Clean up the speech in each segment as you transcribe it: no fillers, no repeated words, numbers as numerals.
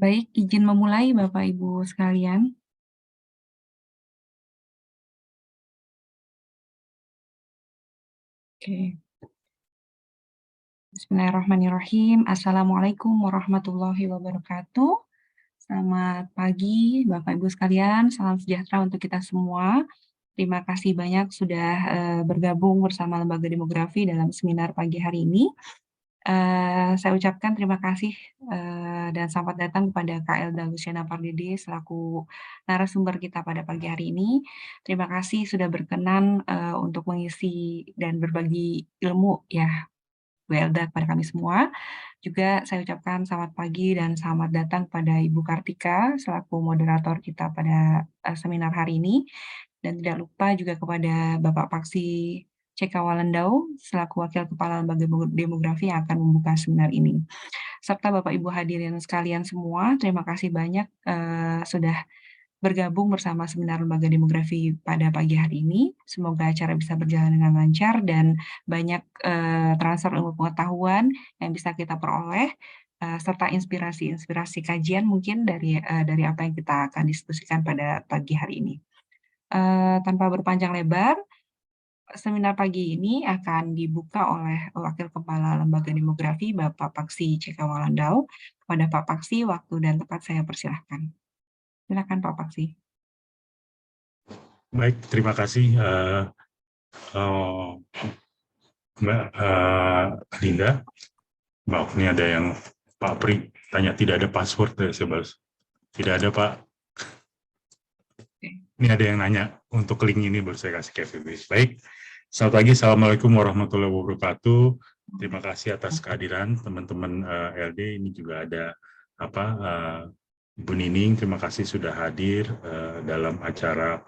Baik, izin memulai Bapak Ibu sekalian. Oke. Bismillahirrahmanirrahim. Assalamualaikum warahmatullahi wabarakatuh. Selamat pagi Bapak Ibu sekalian, salam sejahtera untuk kita semua. Terima kasih banyak sudah bergabung bersama Lembaga Demografi dalam seminar pagi hari ini. Saya ucapkan terima kasih dan selamat datang kepada Kak Elda Luciana Pardede selaku narasumber kita pada pagi hari ini. Terima kasih sudah berkenan untuk mengisi dan berbagi ilmu ya Bu Elda kepada kami semua. Juga saya ucapkan selamat pagi dan selamat datang pada Ibu Kartika selaku moderator kita pada seminar hari ini. Dan tidak lupa juga kepada Bapak Paksi CK Walendau selaku Wakil Kepala Lembaga Demografi yang akan membuka seminar ini. Serta Bapak Ibu hadirin sekalian semua, terima kasih banyak sudah bergabung bersama seminar Lembaga Demografi pada pagi hari ini. Semoga acara bisa berjalan dengan lancar dan banyak transfer ilmu pengetahuan yang bisa kita peroleh serta inspirasi-inspirasi kajian mungkin dari apa yang kita akan diskusikan pada pagi hari ini. Tanpa berpanjang lebar, seminar pagi ini akan dibuka oleh Wakil Kepala Lembaga Demografi Bapak Paksi CK Walandau. Kepada Pak Paksi, waktu dan tempat saya persilahkan. Silakan Pak Paksi. Baik, terima kasih Mbak Linda. Maaf, ini ada yang Pak Pri tanya tidak ada password ya, saya balas. Tidak ada Pak. Ini ada yang nanya untuk link ini baru saya kasih ke FB. Baik, selamat pagi, assalamualaikum warahmatullahi wabarakatuh. Terima kasih atas kehadiran teman-teman LD. Ini juga ada Ibu Nining, terima kasih sudah hadir dalam acara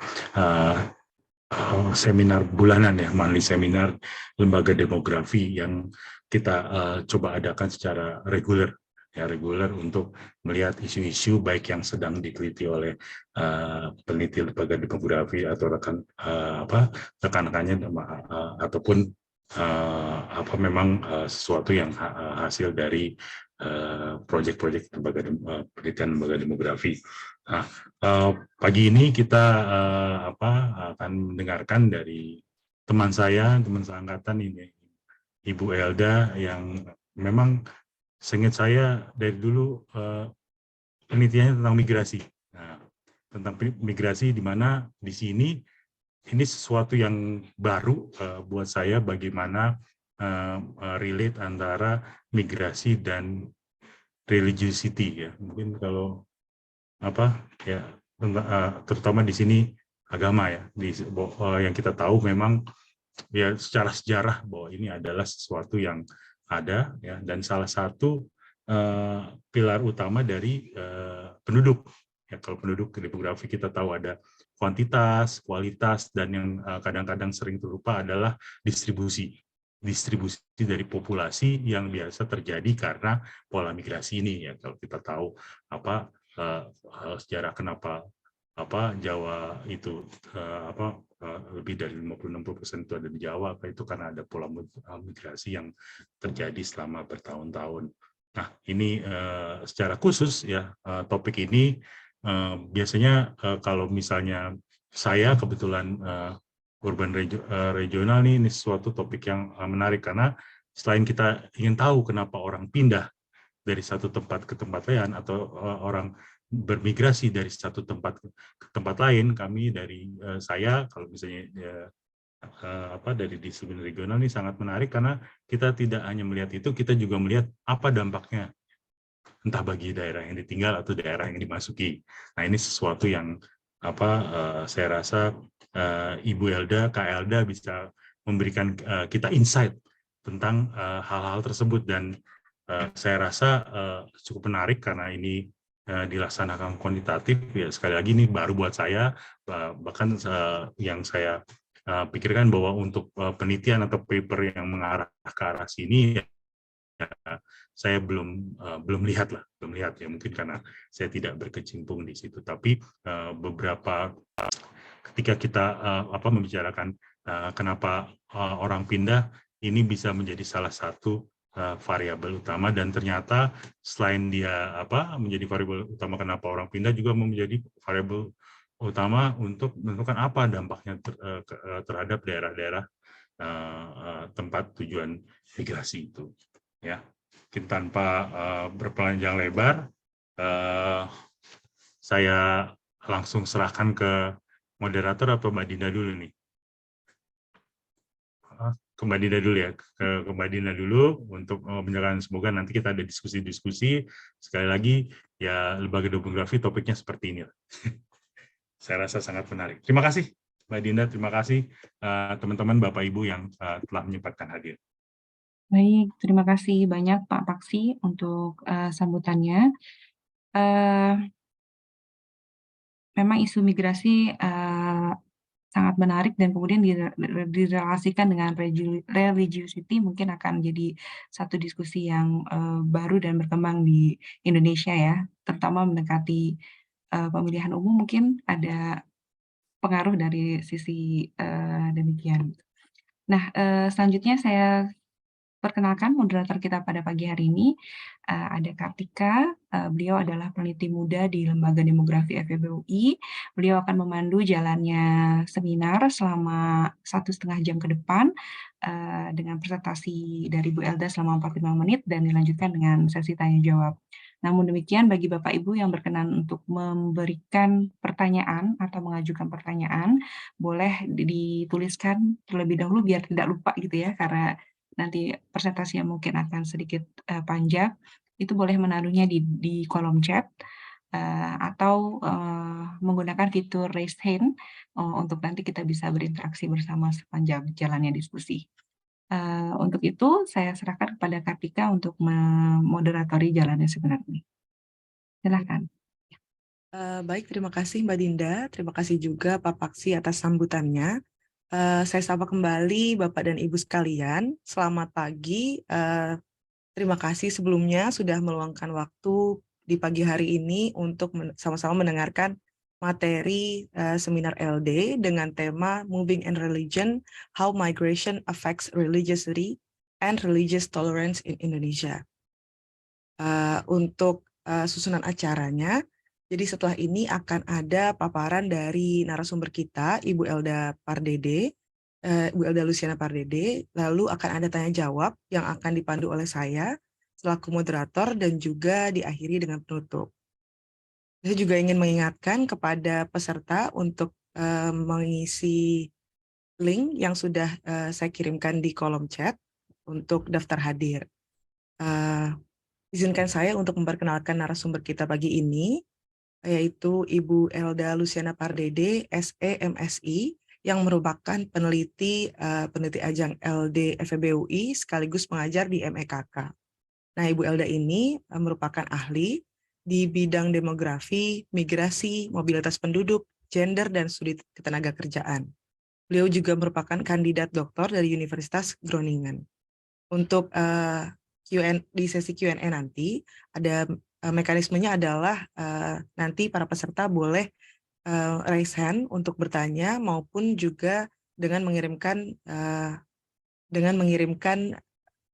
seminar bulanan ya, monthly seminar Lembaga Demografi yang kita coba adakan secara reguler untuk melihat isu-isu baik yang sedang diteliti oleh peneliti Lembaga Demografi atau rekan-rekannya ataupun memang sesuatu yang hasil dari proyek-proyek penelitian Lembaga Demografi. Nah, pagi ini kita akan mendengarkan dari teman seangkatan ini, Ibu Elda, yang memang seingat saya dari dulu penelitiannya tentang migrasi. Nah, tentang migrasi di mana di sini ini sesuatu yang baru buat saya, bagaimana relate antara migrasi dan religiosity ya. Mungkin kalau terutama di sini agama ya, yang kita tahu memang ya secara sejarah bahwa ini adalah sesuatu yang ada ya, dan salah satu pilar utama dari penduduk ya. Kalau penduduk demografi kita tahu ada kuantitas, kualitas, dan yang kadang-kadang sering terlupa adalah distribusi dari populasi yang biasa terjadi karena pola migrasi ini ya. Kalau kita tahu sejarah kenapa Jawa itu lebih dari 50-60% itu ada di Jawa, itu karena ada pola migrasi yang terjadi selama bertahun-tahun. Nah, ini secara khusus ya, topik ini biasanya kalau misalnya saya kebetulan urban regional ini sesuatu topik yang menarik, karena selain kita ingin tahu kenapa orang pindah dari satu tempat ke tempat lain atau orang bermigrasi dari satu tempat ke tempat lain, kami dari saya kalau misalnya dari disiplin regional ini sangat menarik, karena kita tidak hanya melihat itu, kita juga melihat apa dampaknya entah bagi daerah yang ditinggal atau daerah yang dimasuki. Nah, ini sesuatu yang saya rasa Ibu Elda, Kak Elda bisa memberikan kita insight tentang hal-hal tersebut, dan saya rasa cukup menarik karena ini dilaksanakan kuantitatif ya. Sekali lagi ini baru buat saya, bahkan yang saya pikirkan bahwa untuk penelitian atau paper yang mengarah ke arah sini ya, saya belum lihat ya, mungkin karena saya tidak berkecimpung di situ. Tapi beberapa ketika kita membicarakan kenapa orang pindah, ini bisa menjadi salah satu variabel utama, dan ternyata selain dia menjadi variabel utama kenapa orang pindah, juga menjadi variabel utama untuk menentukan apa dampaknya terhadap daerah-daerah tempat tujuan migrasi itu. Ya, mungkin tanpa berpanjang lebar, saya langsung serahkan ke moderator atau Mbak Dinda dulu nih. Ke Mbak Dinda dulu ya, ke Mbak Dinda dulu untuk menjelaskan. Semoga nanti kita ada diskusi-diskusi. Sekali lagi, ya lembaga demografi topiknya seperti ini. Saya rasa sangat menarik. Terima kasih Mbak Dinda, terima kasih teman-teman Bapak Ibu yang telah menyempatkan hadir. Baik, terima kasih banyak Pak Paksi untuk sambutannya. Memang isu migrasi sangat menarik dan kemudian direlasikan dengan religiosity mungkin akan jadi satu diskusi yang baru dan berkembang di Indonesia ya, terutama mendekati pemilihan umum mungkin ada pengaruh dari sisi demikian. Nah, selanjutnya saya perkenalkan moderator kita pada pagi hari ini, ada Kartika, beliau adalah peneliti muda di Lembaga Demografi FEB UI. Beliau akan memandu jalannya seminar selama 1,5 jam ke depan, dengan presentasi dari Bu Elda selama 45 menit dan dilanjutkan dengan sesi tanya jawab. Namun demikian, bagi Bapak Ibu yang berkenan untuk memberikan pertanyaan atau mengajukan pertanyaan, boleh dituliskan terlebih dahulu biar tidak lupa gitu ya, karena nanti presentasinya mungkin akan sedikit panjang, itu boleh menaruhnya di kolom chat atau menggunakan fitur raise hand untuk nanti kita bisa berinteraksi bersama sepanjang jalannya diskusi. Untuk itu saya serahkan kepada Kartika untuk memoderatori jalannya seminar ini. Silakan. Baik, terima kasih Mbak Dinda. Terima kasih juga Pak Paksi atas sambutannya. Saya sapa kembali Bapak dan Ibu sekalian. Selamat pagi. Terima kasih sebelumnya sudah meluangkan waktu di pagi hari ini untuk sama-sama mendengarkan materi seminar LD dengan tema Moving and Religion, How Migration Affects Religiosity and Religious Tolerance in Indonesia. Untuk susunan acaranya, jadi setelah ini akan ada paparan dari narasumber kita, Ibu Elda Pardede, Ibu Elda Luciana Pardede, lalu akan ada tanya jawab yang akan dipandu oleh saya selaku moderator dan juga diakhiri dengan penutup. Saya juga ingin mengingatkan kepada peserta untuk mengisi link yang sudah saya kirimkan di kolom chat untuk daftar hadir. Izinkan saya untuk memperkenalkan narasumber kita pagi ini, yaitu Ibu Elda Luciana Pardede, SE MSI, yang merupakan peneliti ajang LD FEB UI sekaligus pengajar di MEKK. Nah, Ibu Elda ini merupakan ahli di bidang demografi, migrasi, mobilitas penduduk, gender, dan studi ketenagakerjaan. Beliau juga merupakan kandidat doktor dari Universitas Groningen. Untuk di sesi Q&A nanti, ada mekanismenya adalah nanti para peserta boleh raise hand untuk bertanya maupun juga dengan mengirimkan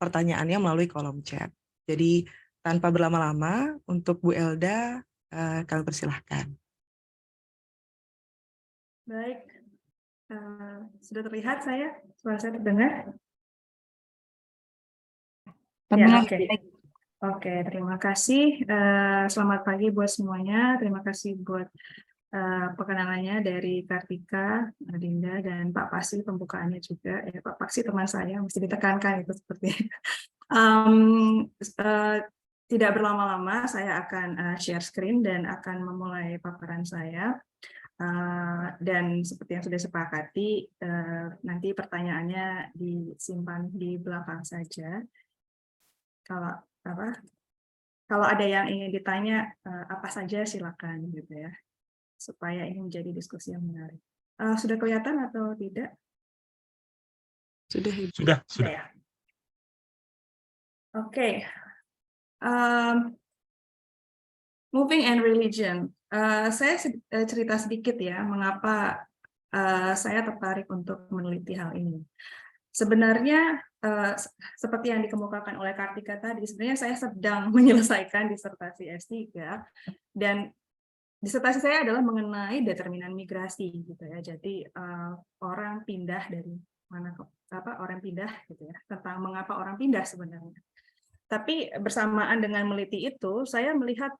pertanyaannya melalui kolom chat. Jadi tanpa berlama-lama, untuk Bu Elda kami persilahkan. Baik, sudah terlihat suara saya terdengar? Ya, oke. Oke, terima kasih. Selamat pagi buat semuanya. Terima kasih buat perkenalannya dari Kartika, Dinda, dan Pak Paksi pembukaannya juga. Ya, Pak Paksi teman saya, mesti ditekankan itu seperti. Tidak berlama-lama, saya akan share screen dan akan memulai paparan saya. Dan seperti yang sudah sepakati, nanti pertanyaannya disimpan di belakang saja. Kalau ada yang ingin ditanya apa saja silakan gitu ya, supaya ini menjadi diskusi yang menarik. Sudah kelihatan atau tidak? Sudah. Ya. Oke. Moving and religion. Saya cerita sedikit ya, mengapa saya tertarik untuk meneliti hal ini. Sebenarnya seperti yang dikemukakan oleh Kartika tadi, sebenarnya saya sedang menyelesaikan disertasi S3 dan disertasi saya adalah mengenai determinan migrasi gitu ya. Jadi orang pindah dari mana ke orang pindah gitu ya, tentang mengapa orang pindah sebenarnya. Tapi bersamaan dengan meneliti itu, saya melihat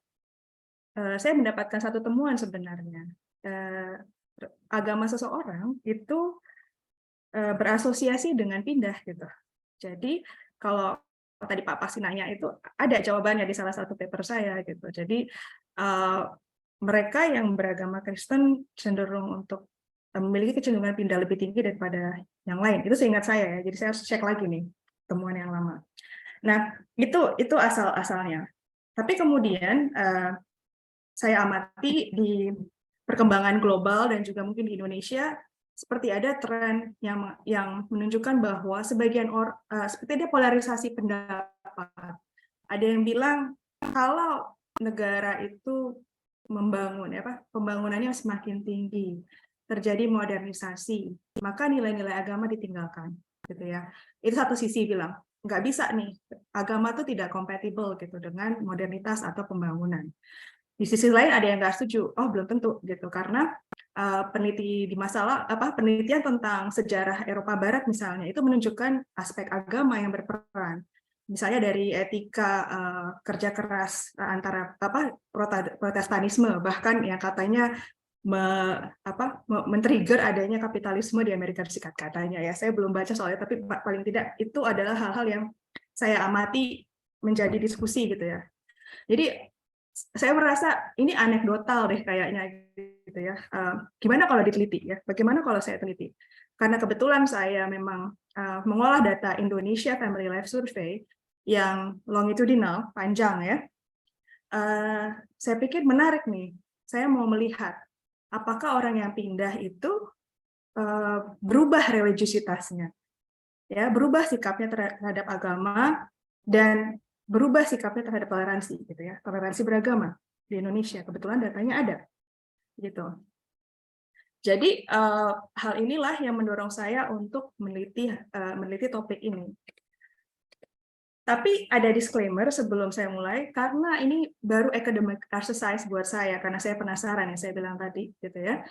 saya mendapatkan satu temuan sebenarnya. Agama seseorang itu berasosiasi dengan pindah gitu. Jadi kalau tadi Pak Pasi nanya itu ada jawabannya di salah satu paper saya gitu. Jadi mereka yang beragama Kristen cenderung untuk memiliki kecenderungan pindah lebih tinggi daripada yang lain. Itu seingat saya ya. Jadi saya harus cek lagi nih temuan yang lama. Nah, itu asal-asalnya. Tapi kemudian saya amati di perkembangan global dan juga mungkin di Indonesia seperti ada tren yang menunjukkan bahwa seperti ada polarisasi pendapat. Ada yang bilang kalau negara itu pembangunannya semakin tinggi, terjadi modernisasi, maka nilai-nilai agama ditinggalkan, gitu ya. Itu satu sisi bilang nggak bisa nih, agama itu tidak kompatibel gitu dengan modernitas atau pembangunan. Di sisi lain ada yang nggak setuju, oh belum tentu gitu, karena penelitian tentang sejarah Eropa Barat misalnya itu menunjukkan aspek agama yang berperan. Misalnya dari etika kerja keras antara protestanisme, bahkan yang katanya men-trigger adanya kapitalisme di Amerika Serikat katanya ya. Saya belum baca soalnya, tapi paling tidak itu adalah hal-hal yang saya amati menjadi diskusi gitu ya. Jadi saya merasa ini anekdotal deh kayaknya gitu ya. Gimana kalau diteliti ya? Bagaimana kalau saya teliti? Karena kebetulan saya memang mengolah data Indonesia Family Life Survey yang longitudinal, panjang ya. Saya pikir menarik nih. Saya mau melihat apakah orang yang pindah itu berubah religiositasnya, ya, berubah sikapnya terhadap agama dan berubah sikapnya terhadap toleransi, gitu ya, toleransi beragama di Indonesia. Kebetulan datanya ada, gitu. Jadi hal inilah yang mendorong saya untuk meneliti topik ini. Tapi ada disclaimer sebelum saya mulai, karena ini baru academic exercise buat saya, karena saya penasaran yang saya bilang tadi, gitu ya.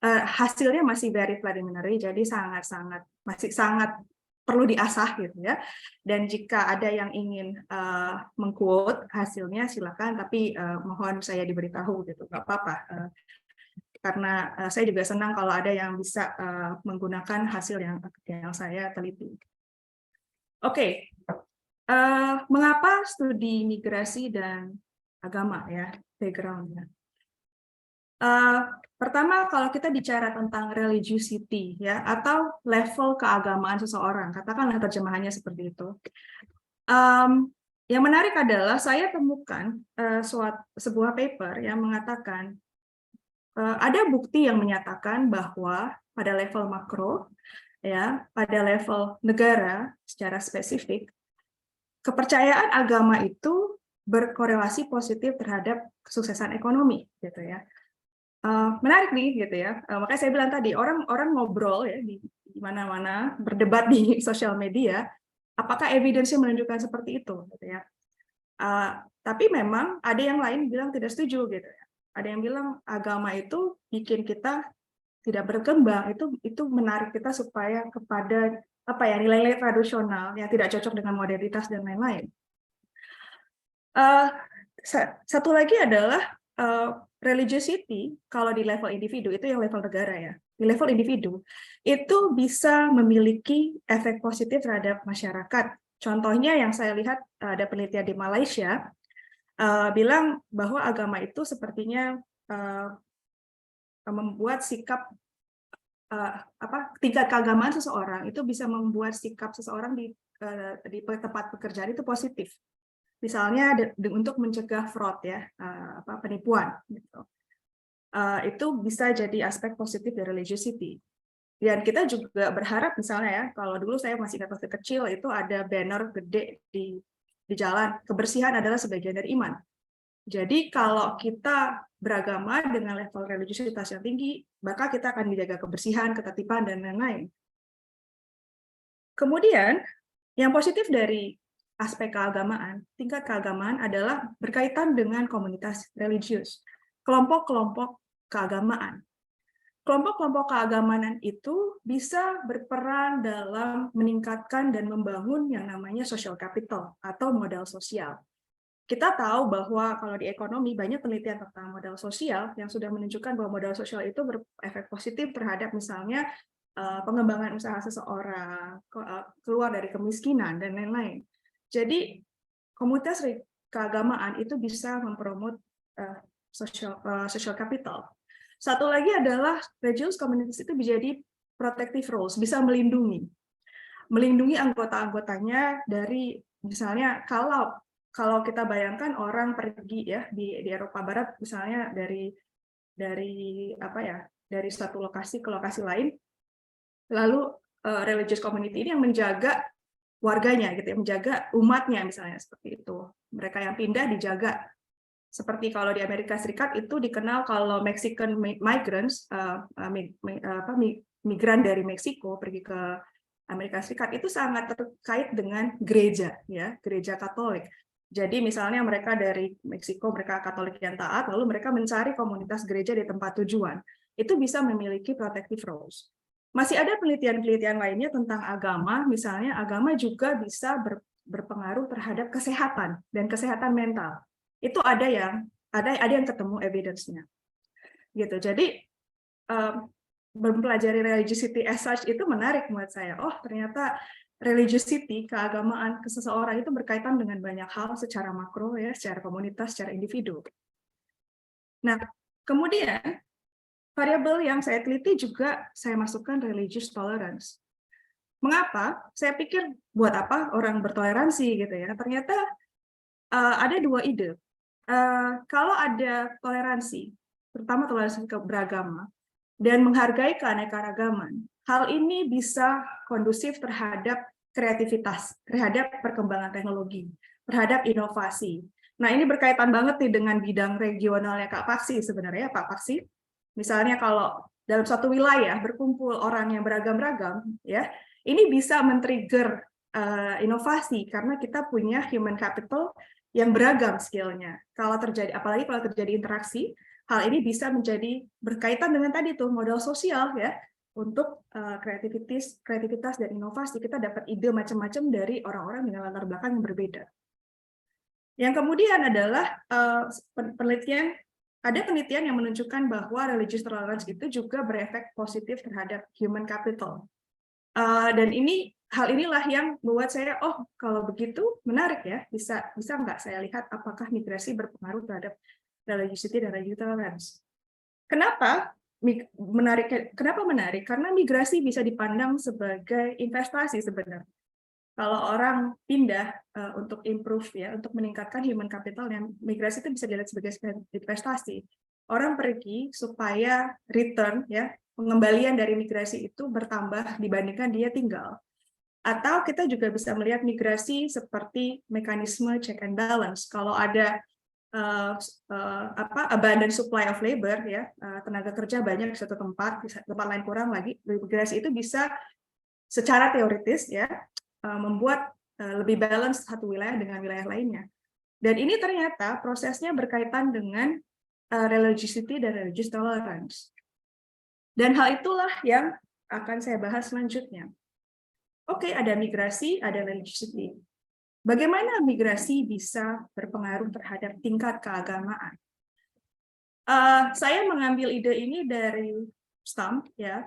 Hasilnya masih very preliminary, jadi masih sangat perlu diasah gitu ya. Dan jika ada yang ingin mengquote hasilnya silakan, tapi mohon saya diberitahu gitu, nggak apa-apa. Karena saya juga senang kalau ada yang bisa menggunakan hasil yang saya teliti. Oke. Mengapa studi migrasi dan agama ya, background-nya? Pertama, kalau kita bicara tentang religiosity ya, atau level keagamaan seseorang, katakanlah terjemahannya seperti itu. Yang menarik adalah saya temukan sebuah paper yang mengatakan ada bukti yang menyatakan bahwa pada level makro, ya, pada level negara secara spesifik, kepercayaan agama itu berkorelasi positif terhadap kesuksesan ekonomi, gitu ya. Menarik nih, gitu ya. Makanya saya bilang tadi, orang ngobrol ya di mana-mana, berdebat di sosial media, apakah evidence-nya menunjukkan seperti itu, gitu ya. Tapi memang ada yang lain bilang tidak setuju, gitu ya. Ada yang bilang agama itu bikin kita tidak berkembang, itu menarik kita supaya kepada nilai-nilai tradisional yang tidak cocok dengan modernitas dan lain-lain. Satu lagi adalah religiosity, kalau di level individu, itu yang level negara ya. Di level individu, itu bisa memiliki efek positif terhadap masyarakat. Contohnya yang saya lihat ada penelitian di Malaysia, bilang bahwa agama itu sepertinya membuat sikap tingkat keagamaan seseorang itu bisa membuat sikap seseorang di tempat pekerjaan itu positif. Misalnya untuk mencegah fraud ya, penipuan gitu. Itu bisa jadi aspek positif dari religiosity. Dan kita juga berharap misalnya ya, kalau dulu saya masih ingat waktu kecil itu ada banner gede di jalan, kebersihan adalah sebagian dari iman. Jadi kalau kita beragama dengan level religiositas yang tinggi, maka kita akan menjaga kebersihan, ketertiban, dan lain-lain. Kemudian Yang positif dari aspek keagamaan, tingkat keagamaan adalah berkaitan dengan komunitas religius, kelompok-kelompok keagamaan. Kelompok-kelompok keagamaan itu bisa berperan dalam meningkatkan dan membangun yang namanya social capital atau modal sosial. Kita tahu bahwa kalau di ekonomi banyak penelitian tentang modal sosial yang sudah menunjukkan bahwa modal sosial itu berefek positif terhadap misalnya pengembangan usaha seseorang, keluar dari kemiskinan, dan lain-lain. Jadi, komunitas keagamaan itu bisa mempromot social capital. Satu lagi adalah religious communities itu menjadi protective roles, bisa melindungi anggota-anggotanya dari misalnya kalau kita bayangkan orang pergi ya di Eropa Barat misalnya dari satu lokasi ke lokasi lain, lalu religious community ini yang menjaga warganya gitu ya, menjaga umatnya misalnya seperti itu. Mereka yang pindah dijaga. Seperti kalau di Amerika Serikat itu dikenal kalau Mexican migrants, migran dari Meksiko pergi ke Amerika Serikat itu sangat terkait dengan gereja, ya, gereja Katolik. Jadi misalnya mereka dari Meksiko, mereka Katolik yang taat, lalu mereka mencari komunitas gereja di tempat tujuan. Itu bisa memiliki protective roles. Masih ada penelitian-penelitian lainnya tentang agama, misalnya agama juga bisa berpengaruh terhadap kesehatan dan kesehatan mental. Itu ada yang ketemu evidence-nya. Gitu. Jadi mempelajari religiosity as such itu menarik buat saya. Oh, ternyata religiosity, keagamaan ke seseorang itu berkaitan dengan banyak hal secara makro ya, secara komunitas, secara individu. Nah, kemudian variabel yang saya teliti juga saya masukkan religious tolerance. Mengapa? Saya pikir buat apa orang bertoleransi gitu ya. Ternyata ada dua ide. Kalau ada toleransi, terutama toleransi beragama, dan menghargai keanekaragaman, hal ini bisa kondusif terhadap kreativitas, terhadap perkembangan teknologi, terhadap inovasi. Nah, ini berkaitan banget nih dengan bidang regionalnya Kak Paksi sebenarnya, Pak Paksi. Misalnya kalau dalam satu wilayah berkumpul orang yang beragam-ragam, ya, ini bisa men-trigger inovasi karena kita punya human capital yang beragam skill-nya. Apalagi kalau terjadi interaksi, hal ini bisa menjadi berkaitan dengan tadi tuh modal sosial ya, untuk kreativitas dan inovasi. Kita dapat ide macam-macam dari orang-orang dengan latar belakang yang berbeda. Yang kemudian adalah ada penelitian yang menunjukkan bahwa religious tolerance itu juga berefek positif terhadap human capital. Dan hal inilah yang membuat saya, oh kalau begitu menarik ya, bisa nggak saya lihat apakah migrasi berpengaruh terhadap religiosity dan religious tolerance. Kenapa menarik? Karena migrasi bisa dipandang sebagai investasi sebenarnya. Kalau orang pindah untuk improve ya, untuk meningkatkan human capital, yang migrasi itu bisa dilihat sebagai investasi. Orang pergi supaya return ya, pengembalian dari migrasi itu bertambah dibandingkan dia tinggal. Atau kita juga bisa melihat migrasi seperti mekanisme check and balance. Kalau ada abundant supply of labor ya, tenaga kerja banyak di satu tempat lain kurang lagi, migrasi itu bisa secara teoritis ya membuat lebih balance satu wilayah dengan wilayah lainnya. Dan ini ternyata prosesnya berkaitan dengan religiosity dan religious tolerance. Dan hal itulah yang akan saya bahas selanjutnya. Oke, ada migrasi, ada religiosity. Bagaimana migrasi bisa berpengaruh terhadap tingkat keagamaan? Saya mengambil ide ini dari Stump, ya.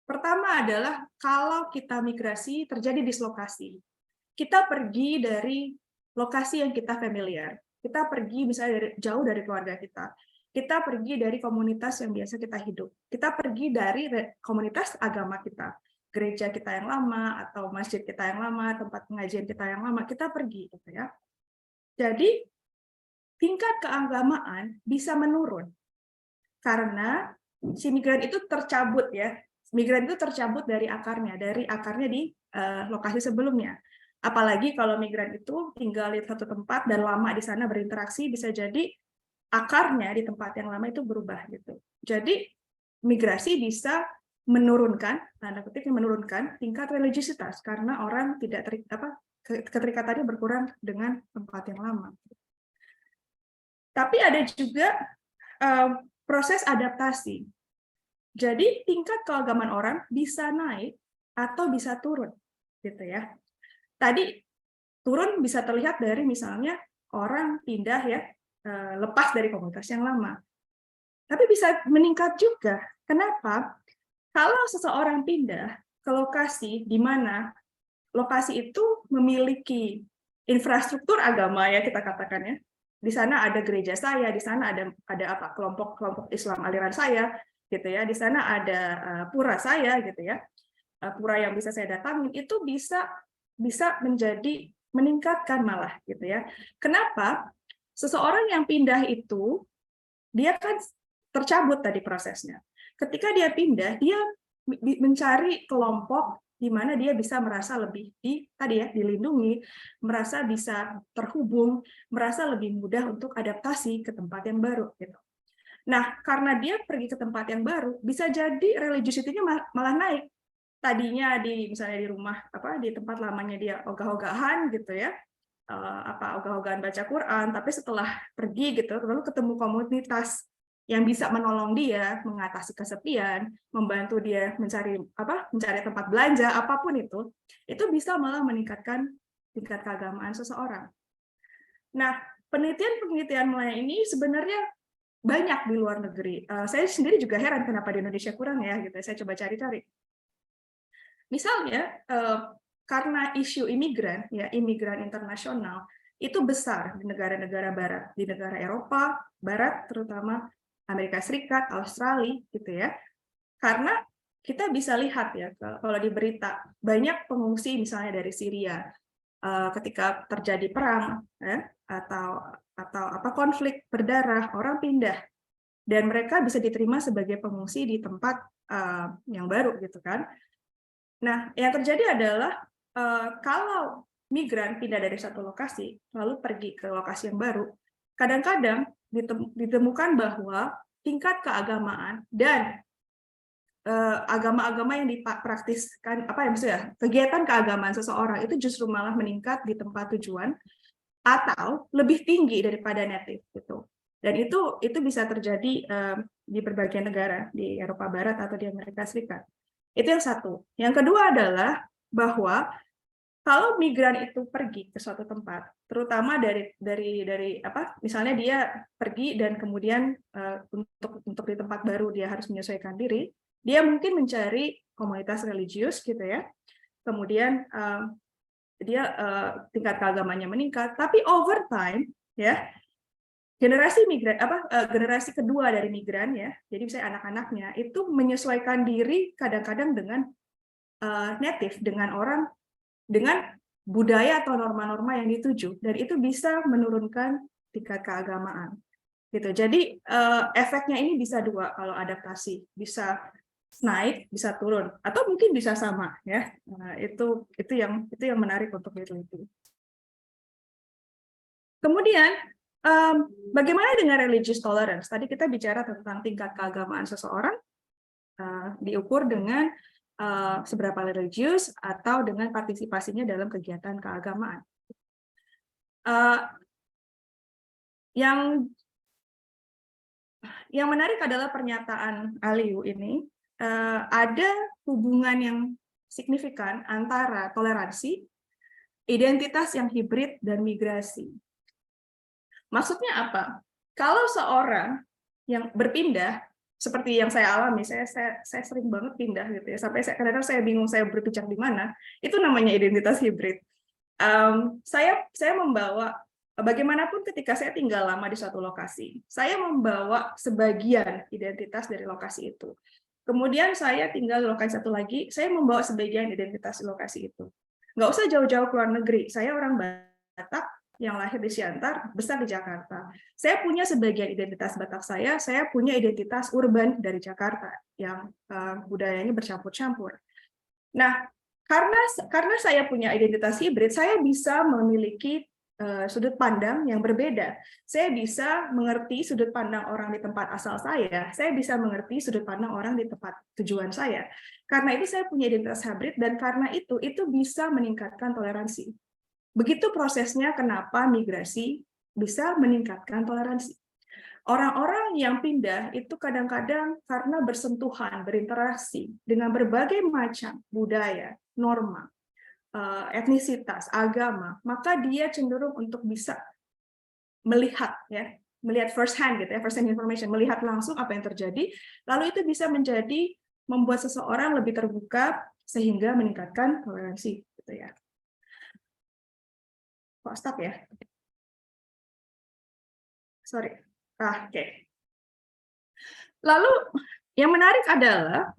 Pertama adalah kalau kita migrasi terjadi dislokasi. Kita pergi dari lokasi yang kita familiar. Kita pergi misalnya jauh dari keluarga kita. Kita pergi dari komunitas yang biasa kita hidup. Kita pergi dari komunitas agama kita. Gereja kita yang lama, atau masjid kita yang lama, tempat pengajian kita yang lama, kita pergi. Gitu ya. Jadi, tingkat keagamaan bisa menurun. Karena si migran itu tercabut ya. Migran itu tercabut dari akarnya di lokasi sebelumnya. Apalagi kalau migran itu tinggal di satu tempat dan lama di sana berinteraksi, bisa jadi akarnya di tempat yang lama itu berubah gitu. Jadi migrasi bisa menurunkan, tanda kutip menurunkan tingkat religiusitas karena orang tidak keterikatannya berkurang dengan tempat yang lama. Tapi ada juga proses adaptasi. Jadi tingkat keagamaan orang bisa naik atau bisa turun, gitu ya. Tadi turun bisa terlihat dari misalnya orang pindah ya, lepas dari komunitas yang lama. Tapi bisa meningkat juga. Kenapa? Kalau seseorang pindah ke lokasi di mana lokasi itu memiliki infrastruktur agama ya kita katakan ya. Di sana ada gereja saya, di sana ada apa? Kelompok Islam aliran saya gitu ya. Di sana ada pura saya gitu ya. Pura yang bisa saya datangin itu bisa menjadi meningkatkan malah gitu ya. Kenapa? Seseorang yang pindah itu dia kan tercabut tadi prosesnya. Ketika dia pindah, dia mencari kelompok di mana dia bisa merasa lebih dilindungi, merasa bisa terhubung, merasa lebih mudah untuk adaptasi ke tempat yang baru gitu. Nah, karena dia pergi ke tempat yang baru, bisa jadi religiosity-nya malah naik. Tadinya misalnya di rumah di tempat lamanya dia ogah-ogahan gitu ya. Ogah-ogahan baca Quran, tapi setelah pergi gitu lalu ketemu komunitas yang bisa menolong dia mengatasi kesepian, membantu dia mencari tempat belanja apapun itu bisa malah meningkatkan tingkat keagamaan seseorang. Nah, penelitian mulai ini sebenarnya banyak di luar negeri. Saya sendiri juga heran kenapa di Indonesia kurang ya gitu. Saya coba cari-cari. Misalnya karena isu imigran internasional itu besar di negara-negara barat, di negara Eropa barat terutama Amerika Serikat, Australia gitu ya. Karena kita bisa lihat ya kalau di berita banyak pengungsi misalnya dari Syria ketika terjadi perang ya, atau konflik berdarah, orang pindah dan mereka bisa diterima sebagai pengungsi di tempat yang baru gitu kan. Nah, yang terjadi adalah kalau migran pindah dari satu lokasi lalu pergi ke lokasi yang baru, kadang-kadang ditemukan bahwa tingkat keagamaan dan agama-agama yang dipraktiskan kegiatan keagamaan seseorang itu justru malah meningkat di tempat tujuan atau lebih tinggi daripada native gitu. Dan itu bisa terjadi di berbagai negara di Eropa Barat atau di Amerika Serikat. Itu yang satu. Yang kedua adalah bahwa kalau migran itu pergi ke suatu tempat, terutama misalnya dia pergi dan kemudian untuk di tempat baru dia harus menyesuaikan diri, dia mungkin mencari komunitas religius gitu ya. Kemudian dia tingkat keagamannya meningkat, tapi over time ya generasi kedua dari migran ya, jadi misalnya anak-anaknya itu menyesuaikan diri kadang-kadang dengan native, dengan orang dengan budaya atau norma-norma yang dituju, dan itu bisa menurunkan tingkat keagamaan gitu. Jadi efeknya ini bisa dua kalau adaptasi, bisa naik, bisa turun, atau mungkin bisa sama ya. Itu yang menarik untuk diteliti. Kemudian bagaimana dengan religious tolerance? Tadi kita bicara tentang tingkat keagamaan seseorang diukur dengan seberapa religius atau dengan partisipasinya dalam kegiatan keagamaan. Yang menarik adalah pernyataan Aliu ini, ada hubungan yang signifikan antara toleransi, identitas yang hibrid, dan migrasi. Maksudnya apa? Kalau seorang yang berpindah, seperti yang saya alami, saya sering banget pindah gitu ya, sampai kadang-kadang saya bingung saya berpijak di mana. Itu namanya identitas hibrid. Saya membawa, bagaimanapun ketika saya tinggal lama di suatu lokasi, saya membawa sebagian identitas dari lokasi itu. Kemudian saya tinggal di lokasi satu lagi, saya membawa sebagian identitas di lokasi itu. Nggak usah jauh-jauh ke luar negeri, saya orang Batak, yang lahir di Siantar, besar di Jakarta. Saya punya sebagian identitas Batak saya punya identitas urban dari Jakarta, yang budayanya bercampur-campur. Nah, karena saya punya identitas hibrid, saya bisa memiliki sudut pandang yang berbeda. Saya bisa mengerti sudut pandang orang di tempat asal saya bisa mengerti sudut pandang orang di tempat tujuan saya. Karena itu saya punya identitas hybrid, dan karena itu bisa meningkatkan toleransi. Begitu prosesnya kenapa migrasi bisa meningkatkan toleransi. Orang-orang yang pindah itu kadang-kadang karena bersentuhan, berinteraksi dengan berbagai macam budaya, norma, etnisitas, agama, maka dia cenderung untuk bisa melihat first hand gitu ya, first hand information, melihat langsung apa yang terjadi, lalu itu bisa menjadi membuat seseorang lebih terbuka sehingga meningkatkan toleransi gitu ya. Kok stop ya? Sorry. Oke. Lalu yang menarik adalah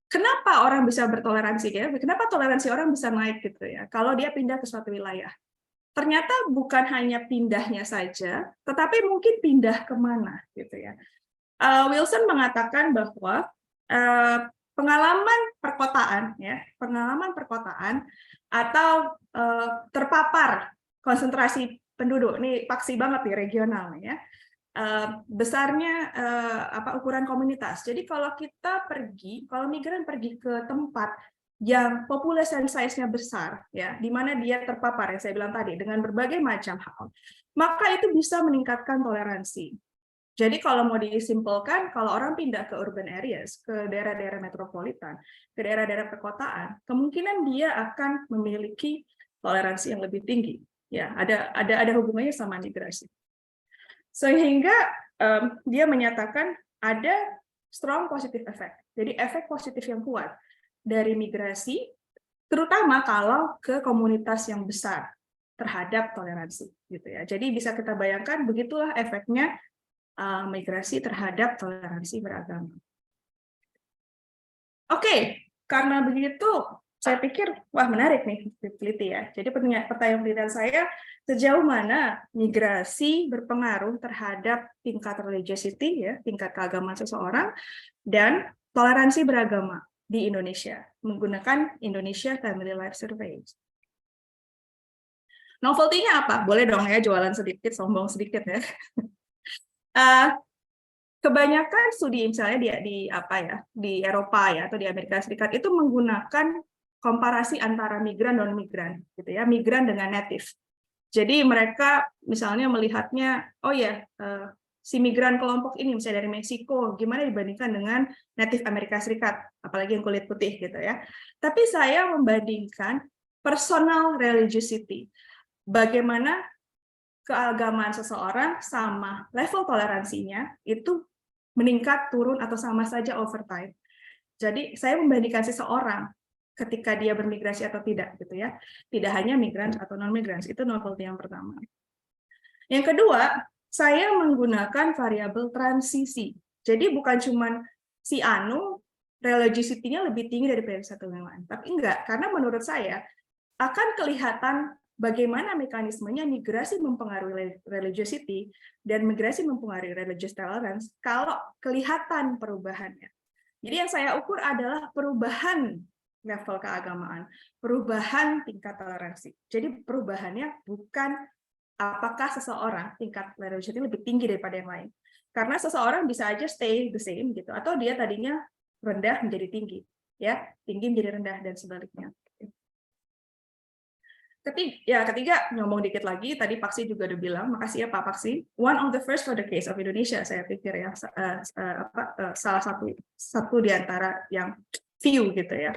kenapa orang bisa bertoleransi ya? Kenapa toleransi orang bisa naik gitu ya? Kalau dia pindah ke suatu wilayah, ternyata bukan hanya pindahnya saja, tetapi mungkin pindah kemana gitu ya. Wilson mengatakan bahwa pengalaman perkotaan atau terpapar konsentrasi penduduk, ini paksi banget nih regional ya. Besarnya ukuran komunitas. Jadi kalau migran pergi ke tempat yang population size-nya besar, ya, di mana dia terpapar, yang saya bilang tadi, dengan berbagai macam hal, maka itu bisa meningkatkan toleransi. Jadi kalau mau disimpulkan, kalau orang pindah ke urban areas, ke daerah-daerah metropolitan, ke daerah-daerah perkotaan, kemungkinan dia akan memiliki toleransi yang lebih tinggi. Ya, ada hubungannya sama migrasi. Sehingga dia menyatakan ada strong positive effect. Jadi efek positif yang kuat dari migrasi, terutama kalau ke komunitas yang besar terhadap toleransi, gitu ya. Jadi bisa kita bayangkan begitulah efeknya migrasi terhadap toleransi beragama. Oke, karena begitu saya pikir wah menarik nih diteliti ya. Jadi pertanyaan penelitian saya, sejauh mana migrasi berpengaruh terhadap tingkat religiosity ya, tingkat keagamaan seseorang, dan toleransi beragama di Indonesia menggunakan Indonesia Family Life Survey. Novelty-nya apa? Boleh dong ya jualan sedikit, sombong sedikit ya. Kebanyakan studi misalnya di Eropa ya atau di Amerika Serikat itu menggunakan komparasi antara migran dan non-migran gitu ya, migran dengan native. Jadi mereka misalnya melihatnya, oh ya, si migran kelompok ini misalnya dari Meksiko gimana dibandingkan dengan native Amerika Serikat, apalagi yang kulit putih gitu ya. Tapi saya membandingkan personal religiosity. Bagaimana keagamaan seseorang sama level toleransinya itu meningkat, turun, atau sama saja over time. Jadi saya membandingkan seseorang ketika dia bermigrasi atau tidak, gitu ya. Tidak hanya migran atau non-migran, itu novelty yang pertama. Yang kedua, saya menggunakan variabel transisi. Jadi bukan cuma si Anu religiosity-nya lebih tinggi dari satu yang lain, tapi enggak, karena menurut saya akan kelihatan bagaimana mekanismenya migrasi mempengaruhi religiosity dan migrasi mempengaruhi religious tolerance kalau kelihatan perubahannya. Jadi yang saya ukur adalah perubahan level keagamaan, perubahan tingkat toleransi. Jadi perubahannya bukan apakah seseorang tingkat religiosity lebih tinggi daripada yang lain. Karena seseorang bisa aja stay the same gitu, atau dia tadinya rendah menjadi tinggi, ya, tinggi menjadi rendah dan sebaliknya. Ketiga, ngomong dikit lagi, tadi Paksi juga udah bilang, makasih ya Pak Paksi. One of the first for the case of Indonesia, saya pikir ya, salah satu di antara yang few gitu ya,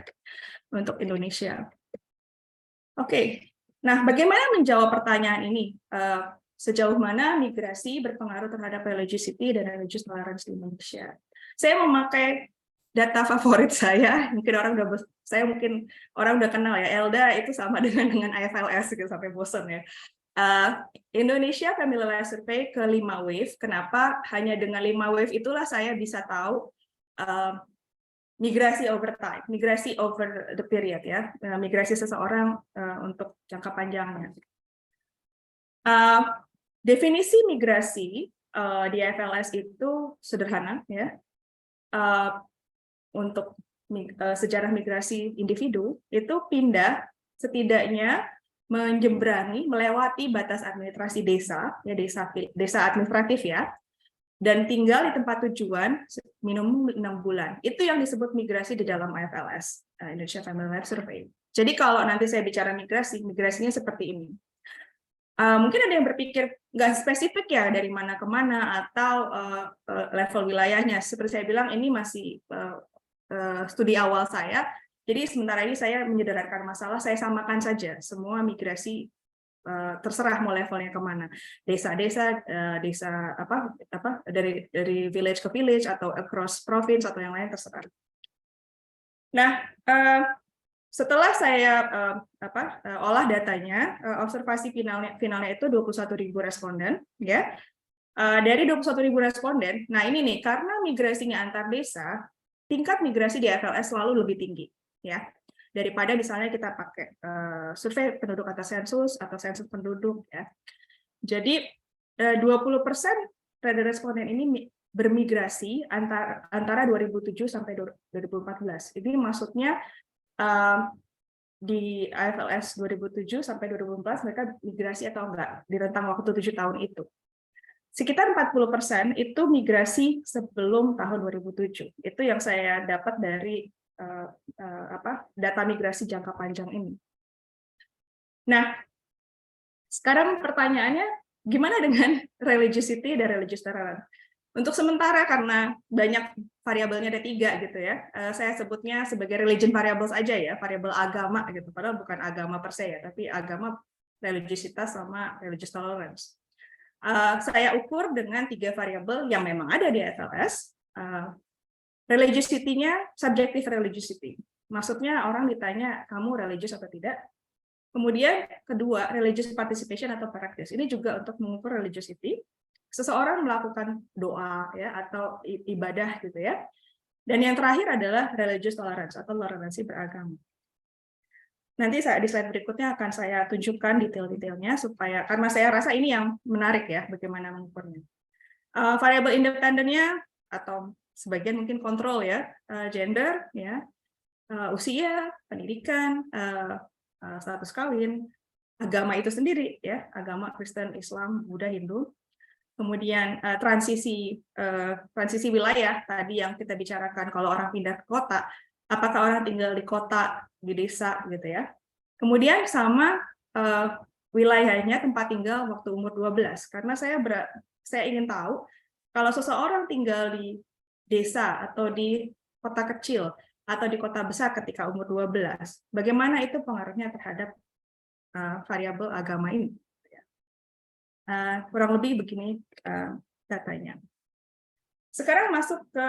untuk Indonesia. Oke, nah bagaimana menjawab pertanyaan ini? Sejauh mana migrasi berpengaruh terhadap religiosity dan religious tolerance di Indonesia? Saya memakai data favorit saya, mungkin orang udah kenal ya, Elda itu sama dengan IFLS gitu sampai bosan ya. Indonesia Family Life Survey ke 5 wave. Kenapa? Hanya dengan 5 wave itulah saya bisa tahu migrasi over time, migrasi over the period ya, migrasi seseorang untuk jangka panjangnya. Definisi migrasi di IFLS itu sederhana ya. Untuk sejarah migrasi individu itu pindah setidaknya menjemberangi, melewati batas administrasi desa, ya desa administratif ya, dan tinggal di tempat tujuan minimum 6 bulan. Itu yang disebut migrasi di dalam IFLS, Indonesia Family Life Survey. Jadi kalau nanti saya bicara migrasi, migrasinya seperti ini. Mungkin ada yang berpikir nggak spesifik ya dari mana ke mana atau level wilayahnya. Seperti saya bilang, ini masih studi awal saya. Jadi sementara ini saya menyederhanakan masalah, saya samakan saja semua migrasi, terserah mau levelnya kemana, desa-desa, desa apa dari village ke village atau across province atau yang lain terserah. Nah, setelah saya olah datanya, observasi finalnya itu 21.000 responden, ya. Dari 21.000 responden, nah ini nih, karena migrasinya antar desa, tingkat migrasi di FLS selalu lebih tinggi, ya, daripada misalnya kita pakai survei penduduk atas sensus atau sensus penduduk, ya. Jadi 20% dari responden ini bermigrasi antara 2007 sampai 2014. Ini maksudnya di IFLS 2007 sampai 2014 mereka migrasi atau enggak di rentang waktu 7 tahun itu. Sekitar 40% itu migrasi sebelum tahun 2007. Itu yang saya dapat dari data migrasi jangka panjang ini. Nah, sekarang pertanyaannya, gimana dengan religiosity dan religious tolerance? Untuk sementara, karena banyak variabelnya ada 3 gitu ya, saya sebutnya sebagai religion variables aja ya, variabel agama gitu, padahal bukan agama per se ya, tapi agama, religiositas sama religious tolerance. Saya ukur dengan 3 variabel yang memang ada di FLS. Religiosity-nya subjective religiosity. Maksudnya orang ditanya, kamu religius atau tidak? Kemudian kedua, religious participation atau practice. Ini juga untuk mengukur religiosity. Seseorang melakukan doa ya atau ibadah gitu ya. Dan yang terakhir adalah religious tolerance atau toleransi beragama. Nanti di slide berikutnya akan saya tunjukkan detail-detailnya supaya, karena saya rasa ini yang menarik ya bagaimana mengukurnya. Variabel independennya atau sebagian mungkin kontrol ya, gender ya, usia, pendidikan, status kawin, agama itu sendiri ya, agama Kristen, Islam, Buddha, Hindu. Kemudian transisi wilayah tadi yang kita bicarakan, kalau orang pindah ke kota, apakah orang tinggal di kota, di desa gitu ya. Kemudian sama wilayahnya, tempat tinggal waktu umur 12. Karena saya ingin tahu kalau seseorang tinggal di desa atau di kota kecil atau di kota besar ketika umur 12, bagaimana itu pengaruhnya terhadap variabel agama ini. Kurang lebih begini datanya. Sekarang masuk ke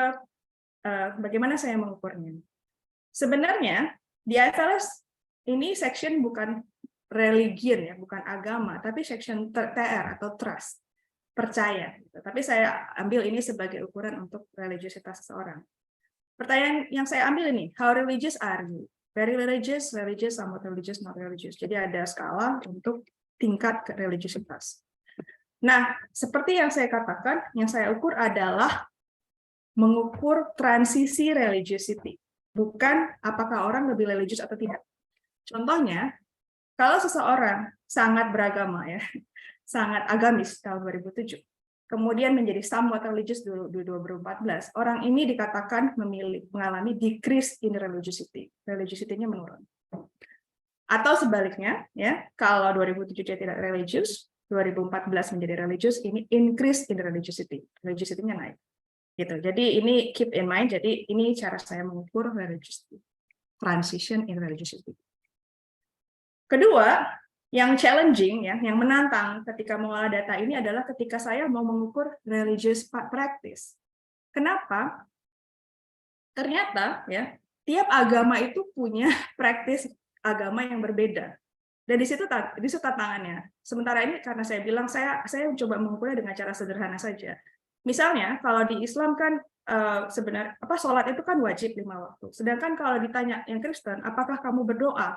bagaimana saya mengukurnya. Sebenarnya di IFLS ini section bukan religion ya, bukan agama, tapi section TR atau trust, percaya. Tapi saya ambil ini sebagai ukuran untuk religiositas seseorang. Pertanyaan yang saya ambil ini, how religious are you? Very religious, religious, somewhat religious, not religious. Jadi ada skala untuk tingkat religiositas. Nah, seperti yang saya katakan, yang saya ukur adalah mengukur transisi religiosity, bukan apakah orang lebih religius atau tidak. Contohnya, kalau seseorang sangat beragama ya, sangat agamis tahun 2007, kemudian menjadi somewhat religious di 2014, orang ini dikatakan mengalami decrease in religiosity, religiosity-nya menurun. Atau sebaliknya, ya, kalau 2007 dia tidak religius, 2014 menjadi religious, ini increase in religiosity, religiosity-nya naik. Gitu. Jadi ini keep in mind. Jadi ini cara saya mengukur religiosity, transition in religiosity. Kedua, yang challenging ya, yang menantang ketika mengolah data ini adalah ketika saya mau mengukur religious practice. Kenapa? Ternyata ya, tiap agama itu punya praktis agama yang berbeda. Dan di situ tantangannya. Sementara ini karena saya bilang saya coba mengukurnya dengan cara sederhana saja. Misalnya kalau di Islam kan sebenarnya sholat itu kan wajib 5 waktu. Sedangkan kalau ditanya yang Kristen, apakah kamu berdoa?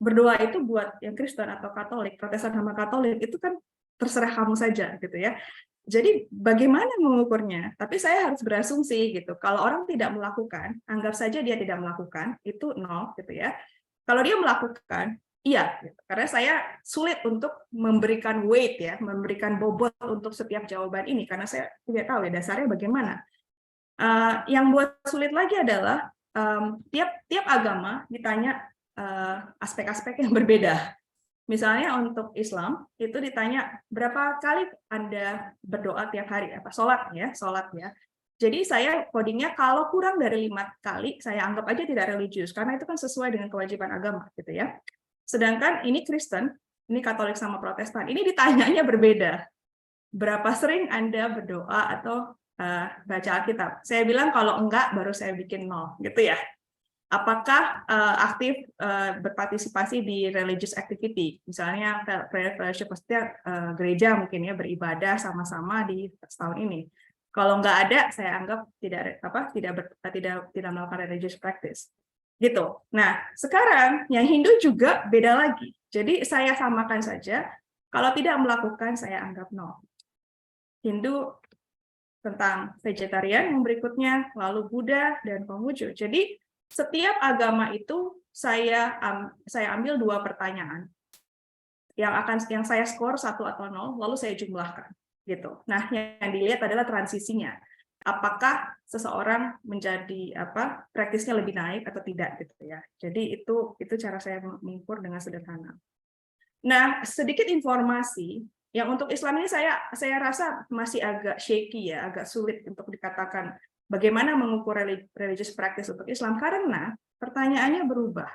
Berdoa itu buat yang Kristen atau Katolik, Protestan sama Katolik itu kan terserah kamu saja gitu ya. Jadi bagaimana mengukurnya? Tapi saya harus berasumsi gitu. Kalau orang tidak melakukan, anggap saja dia tidak melakukan, itu 0 gitu ya. Kalau dia melakukan, iya, gitu. Karena saya sulit untuk memberikan weight ya, memberikan bobot untuk setiap jawaban ini karena saya tidak tahu ya dasarnya bagaimana. Yang buat sulit lagi adalah tiap agama ditanya aspek-aspek yang berbeda. Misalnya untuk Islam itu ditanya berapa kali Anda berdoa tiap hari, apa sholat ya. Jadi saya codingnya kalau kurang dari 5 kali saya anggap aja tidak religius karena itu kan sesuai dengan kewajiban agama gitu ya. Sedangkan ini Kristen, ini Katolik sama Protestan, ini ditanyanya berbeda. Berapa sering Anda berdoa atau baca Alkitab? Saya bilang kalau enggak, baru saya bikin 0, gitu ya. Apakah aktif berpartisipasi di religious activity? Misalnya fellowship, gereja mungkin ya, beribadah sama-sama di setahun ini. Kalau nggak ada, saya anggap tidak melakukan religious practice. Gitu. Nah, sekarang yang Hindu juga beda lagi. Jadi saya samakan saja, kalau tidak melakukan saya anggap 0. Hindu tentang vegetarian yang berikutnya, lalu Buddha dan Konghucu. Jadi setiap agama itu saya ambil 2 pertanyaan yang saya skor 1 atau 0, lalu saya jumlahkan gitu. Nah, yang dilihat adalah transisinya. Apakah seseorang menjadi praktisnya lebih naik atau tidak gitu ya. Jadi itu cara saya mengukur dengan sederhana. Nah, sedikit informasi yang untuk Islam ini saya rasa masih agak shaky ya, agak sulit untuk dikatakan bagaimana mengukur religious practice untuk Islam karena pertanyaannya berubah.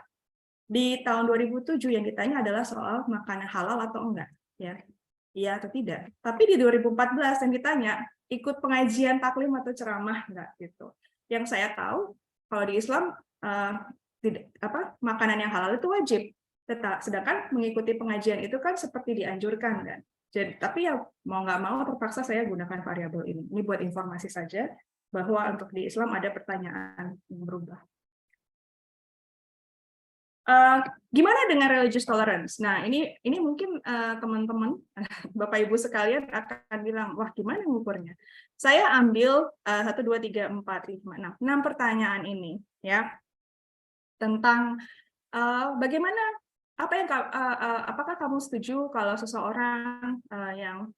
Di tahun 2007 yang ditanya adalah soal makanan halal atau enggak, ya. Iya atau tidak. Tapi di 2014 yang ditanya ikut pengajian taklim atau ceramah enggak gitu. Yang saya tahu kalau di Islam makanan yang halal itu wajib. Sedangkan mengikuti pengajian itu kan seperti dianjurkan kan. Jadi tapi ya mau nggak mau terpaksa saya gunakan variabel ini. Ini buat informasi saja bahwa untuk di Islam ada pertanyaan yang berubah. Gimana dengan religious tolerance? Nah, ini mungkin teman-teman, Bapak Ibu sekalian akan bilang, wah gimana ngukurnya? Saya ambil 1, 2, 3, 4, 5, 6 pertanyaan ini, ya, tentang bagaimana, apakah kamu setuju kalau seseorang yang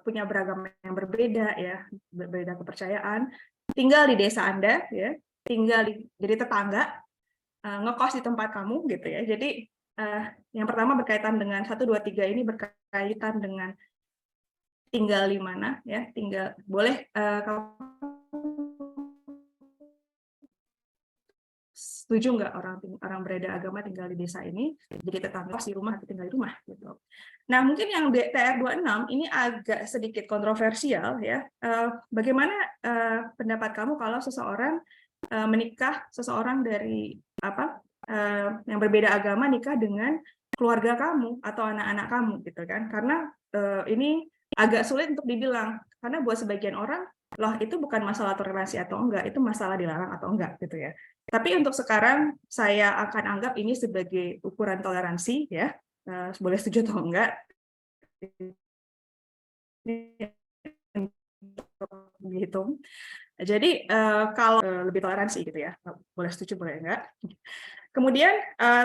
punya beragama yang berbeda, ya, berbeda kepercayaan, tinggal di desa Anda, ya, jadi tetangga, ngekos di tempat kamu gitu ya. Jadi yang pertama berkaitan dengan 1, 2, 3 ini berkaitan dengan tinggal di mana ya, tinggal boleh setuju nggak orang berbeda agama tinggal di desa ini jadi tetangga di rumah atau tinggal di rumah gitu. Nah, mungkin yang TR26 ini agak sedikit kontroversial ya. Bagaimana pendapat kamu kalau seseorang menikah seseorang dari yang berbeda agama nikah dengan keluarga kamu atau anak-anak kamu gitu kan? Karena ini agak sulit untuk dibilang karena buat sebagian orang loh itu bukan masalah toleransi atau enggak, itu masalah dilarang atau enggak gitu ya. Tapi untuk sekarang saya akan anggap ini sebagai ukuran toleransi ya, boleh setuju atau enggak. Dihitung. Jadi kalau lebih toleransi gitu ya, boleh setuju boleh enggak. Kemudian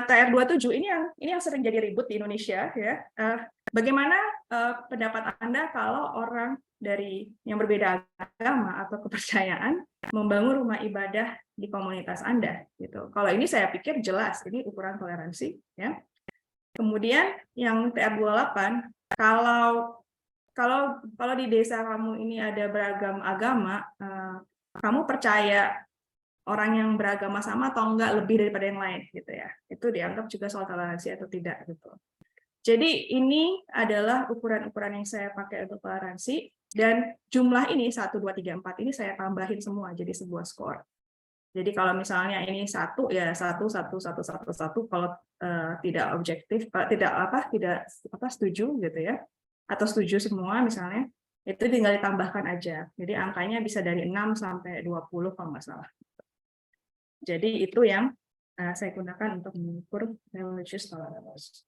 TR27 ini yang sering jadi ribut di Indonesia ya. Bagaimana pendapat Anda kalau orang dari yang berbeda agama atau kepercayaan membangun rumah ibadah di komunitas Anda gitu. Kalau ini saya pikir jelas ini ukuran toleransi ya. Kemudian yang TR28 kalau di desa kamu ini ada beragam agama, kamu percaya orang yang beragama sama atau enggak lebih daripada yang lain gitu ya. Itu dianggap juga soal toleransi atau tidak gitu. Jadi ini adalah ukuran-ukuran yang saya pakai untuk toleransi dan jumlah ini 1, 2, 3, 4 ini saya tambahin semua jadi sebuah skor. Jadi kalau misalnya ini 1 ya 1, 1, 1, 1, 1 kalau tidak objektif, tidak setuju gitu ya. Atau setuju semua misalnya, itu tinggal ditambahkan aja. Jadi angkanya bisa dari 6 sampai 20 kalau nggak salah. Jadi itu yang saya gunakan untuk mengukur religious tolerance.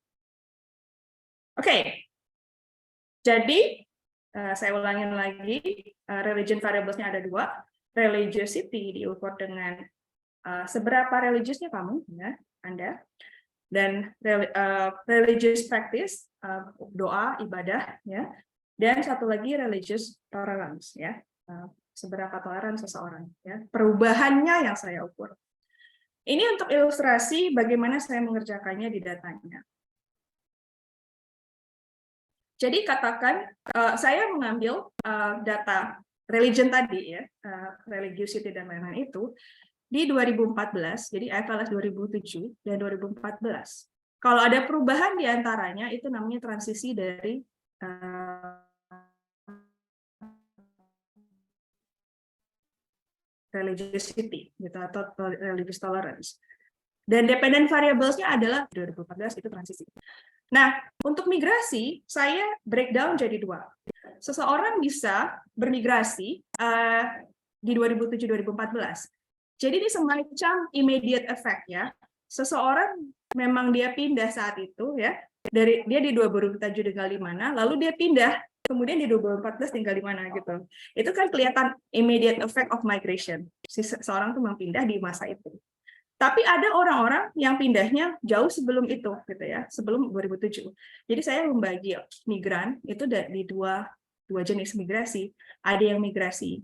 Oke, jadi saya ulangin lagi, religion variables-nya ada 2. Religiosity diukur dengan seberapa religiusnya kamu, ya, Anda. dan religious practice, doa, ibadah, ya. Dan satu lagi religious tolerance, ya. Seberapa toleran seseorang, ya. Perubahannya yang saya ukur. Ini untuk ilustrasi bagaimana saya mengerjakannya di datanya. Jadi katakan saya mengambil data religion tadi, ya, religiosity dan lain-lain itu di 2014, jadi IFLS 2007 dan 2014. Kalau ada perubahan di antaranya, itu namanya transisi dari religiosity gitu, atau religious tolerance. Dan dependent variables-nya adalah 2014 itu transisi. Nah, untuk migrasi, saya breakdown jadi 2. Seseorang bisa bermigrasi di 2007-2014. Jadi ini semacam immediate effect, ya. Seseorang memang dia pindah saat itu, ya. Dia di 2007 tinggal di mana, lalu dia pindah, kemudian di 2014 tinggal di mana gitu. Itu kan kelihatan immediate effect of migration. Seseorang tuh memang pindah di masa itu. Tapi ada orang-orang yang pindahnya jauh sebelum itu, gitu ya, sebelum 2007. Jadi saya membagi migran itu di dua jenis migrasi. Ada yang migrasi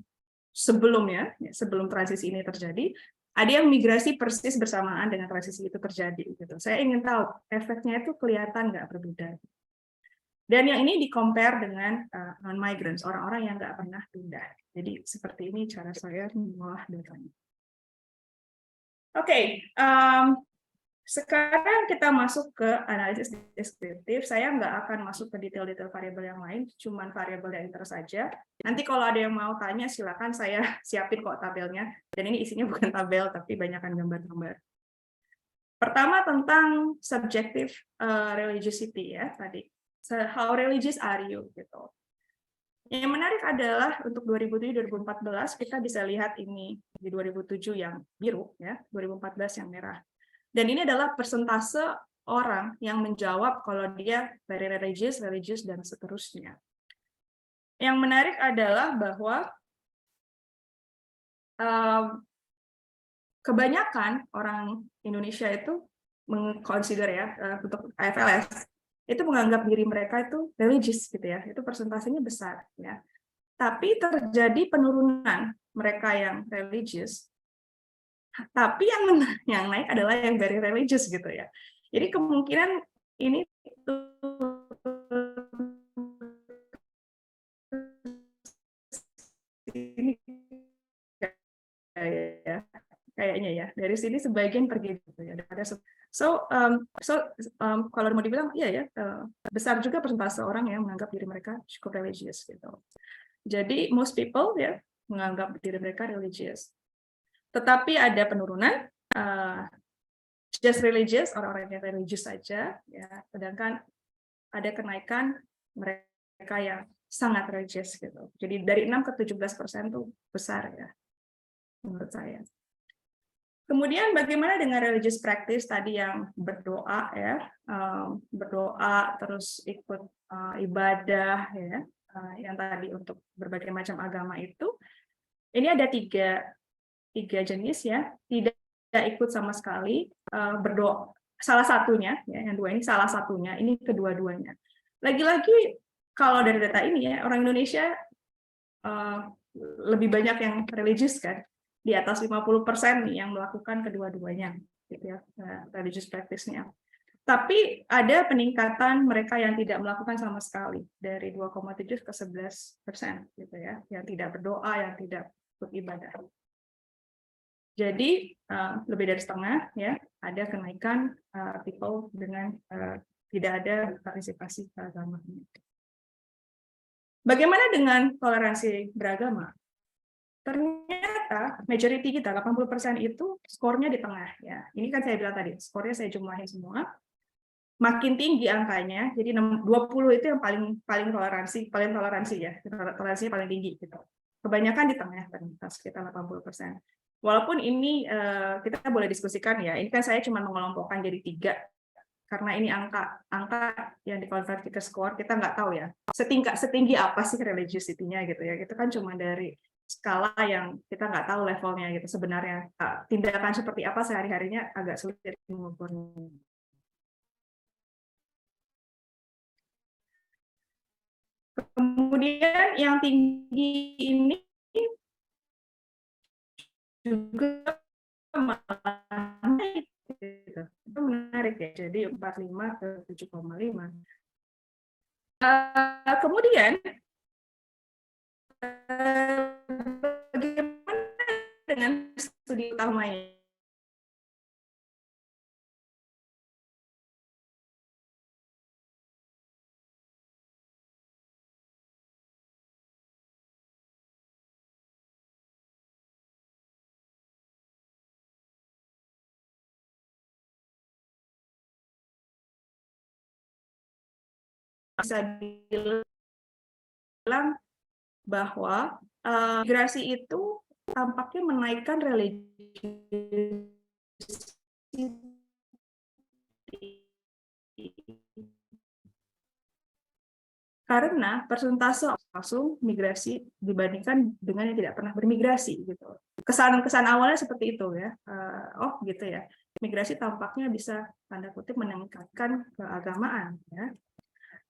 sebelumnya, sebelum transisi ini terjadi, ada yang migrasi persis bersamaan dengan transisi itu terjadi. Gitu. Saya ingin tahu efeknya itu kelihatan nggak berbeda. Dan yang ini di-compare dengan non-migrants, orang-orang yang nggak pernah pindah. Jadi seperti ini cara saya mengolah datanya. Oke, sekarang kita masuk ke analisis deskriptif. Saya nggak akan masuk ke detail-detail variabel yang lain, cuman variabel yang inter saja. Nanti kalau ada yang mau tanya, silakan saya siapin kok tabelnya. Dan ini isinya bukan tabel, tapi banyakkan gambar-gambar. Pertama tentang subjective religiosity, ya tadi. How religious are you? Gitu. Yang menarik adalah untuk 2007-2014 kita bisa lihat ini di 2007 yang biru, ya, 2014 yang merah. Dan ini adalah persentase orang yang menjawab kalau dia very religious, dan seterusnya. Yang menarik adalah bahwa kebanyakan orang Indonesia itu mengconsider, ya, untuk IFLS itu menganggap diri mereka itu religious, gitu ya, itu persentasenya besar, ya. Tapi terjadi penurunan mereka yang religious, tapi yang naik adalah yang very religious, gitu ya. Jadi kemungkinan ini kayaknya ya dari sini sebagian pergi, gitu ya. Kalau mau dibilang iya ya, besar juga persentase orang yang menganggap diri mereka cukup religious, gitu. Jadi most people, ya, menganggap diri mereka religious. Tetapi ada penurunan just religious, orang-orang yang religious saja, ya. Sedangkan ada kenaikan mereka yang sangat religious, gitu. Jadi dari 6 ke 17% itu besar, ya, menurut saya. Kemudian bagaimana dengan religious practice tadi yang berdoa, ya, berdoa terus ikut ibadah, ya, yang tadi untuk berbagai macam agama itu. Ini ada tiga jenis, ya, tidak ikut sama sekali berdoa. Salah satunya, ya, yang dua ini salah satunya, ini kedua-duanya. Lagi-lagi kalau dari data ini, ya, orang Indonesia lebih banyak yang religius, kan, di atas 50% nih yang melakukan kedua-duanya, gitu ya, religious practice-nya. Tapi ada peningkatan mereka yang tidak melakukan sama sekali dari 2,7 ke 11%, gitu ya, yang tidak berdoa, yang tidak beribadah. Jadi lebih dari setengah, ya, ada kenaikan people dengan tidak ada partisipasi agama. Bagaimana dengan toleransi beragama? Ternyata majority kita 80% itu skornya di tengah, ya. Ini kan saya bilang tadi, skornya saya jumlahin semua. Makin tinggi angkanya, jadi 20 itu yang paling toleransi, ya. Toleransinya paling tinggi, gitu. Kebanyakan di tengah, ternyata sekitar 80%. Walaupun ini kita boleh diskusikan, ya. Ini kan saya cuma mengelompokkan jadi 3. Karena ini angka yang dikonversi ke skor, kita nggak tahu, ya. Setinggi apa sih religiosity-nya, gitu ya. Itu kan cuma dari skala yang kita nggak tahu levelnya, gitu. Sebenarnya tindakan seperti apa sehari-harinya agak sulit mengukurnya. Kemudian yang tinggi ini juga malah naik, gitu. Itu menarik ya, jadi 45 ke 7,5. Kemudian bagaimana dengan studi utamanya? Bisa bilang bahwa migrasi itu tampaknya menaikkan religiositas karena persentase langsung migrasi dibandingkan dengan yang tidak pernah bermigrasi gitu. Kesan awalnya seperti itu ya. Oh gitu ya. Migrasi tampaknya bisa tanda kutip meningkatkan keagamaan ya.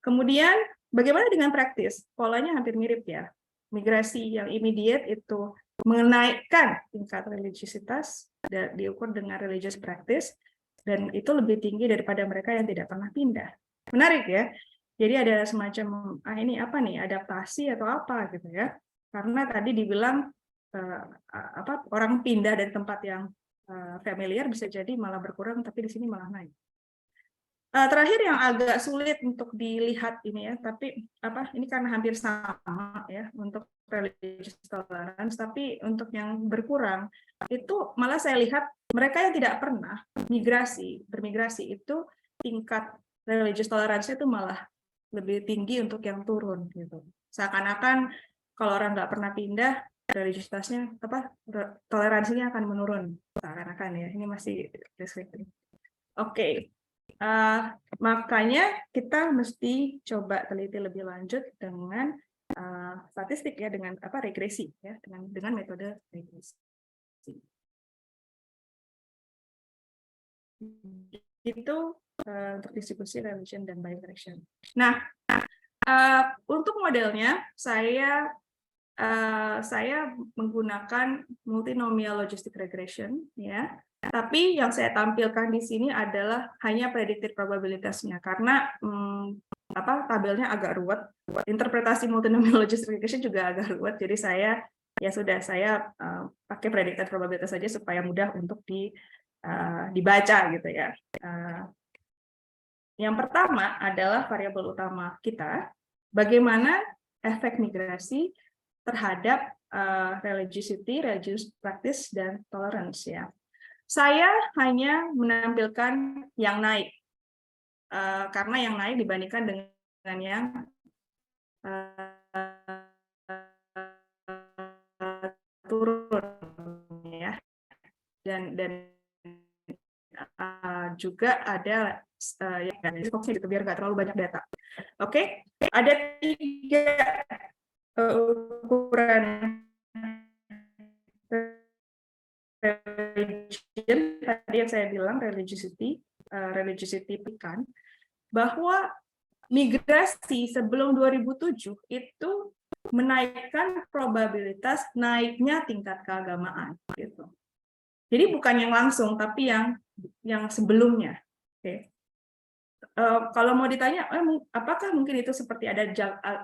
Kemudian bagaimana dengan praktis? Polanya hampir mirip ya. Migrasi yang immediate itu menaikkan tingkat religiositas dan diukur dengan religious practice dan itu lebih tinggi daripada mereka yang tidak pernah pindah. Menarik ya. Jadi ada semacam ini apa nih, adaptasi atau apa gitu ya. Karena tadi dibilang orang pindah dari tempat yang familiar bisa jadi malah berkurang tapi di sini malah naik. Terakhir yang agak sulit untuk dilihat ini ya, tapi ini karena hampir sama ya untuk religious tolerance, tapi untuk yang berkurang itu malah saya lihat mereka yang tidak pernah bermigrasi itu tingkat religious tolerance itu malah lebih tinggi untuk yang turun gitu. Seakan-akan kalau orang nggak pernah pindah, religiositasnya toleransinya akan menurun. Seakan-akan ya, ini masih deskriptif. Oke. Makanya kita mesti coba teliti lebih lanjut dengan statistik ya, dengan regresi ya, dengan metode regresi. Itu untuk distribusi religion dan bidirection. Nah, untuk modelnya saya menggunakan multinomial logistic regression ya. Tapi yang saya tampilkan di sini adalah hanya predicted probabilitasnya karena tabelnya agak ruwet. Interpretasi multinomial logistic regression juga agak ruwet. Jadi saya pakai predicted probabilitas saja supaya mudah untuk dibaca gitu ya. Yang pertama adalah variabel utama kita, bagaimana efek migrasi terhadap religiosity, religious practice, dan tolerance ya. Saya hanya menampilkan yang naik, karena yang naik dibandingkan dengan yang turun ya, dan juga ada boxnya gitu biar nggak terlalu banyak data. Oke, ada 3 ukuran religion tadi yang saya bilang religiosity kan, bahwa migrasi sebelum 2007 itu menaikkan probabilitas naiknya tingkat keagamaan gitu. Jadi bukan yang langsung tapi yang sebelumnya. Oke. Kalau mau ditanya apakah mungkin itu seperti ada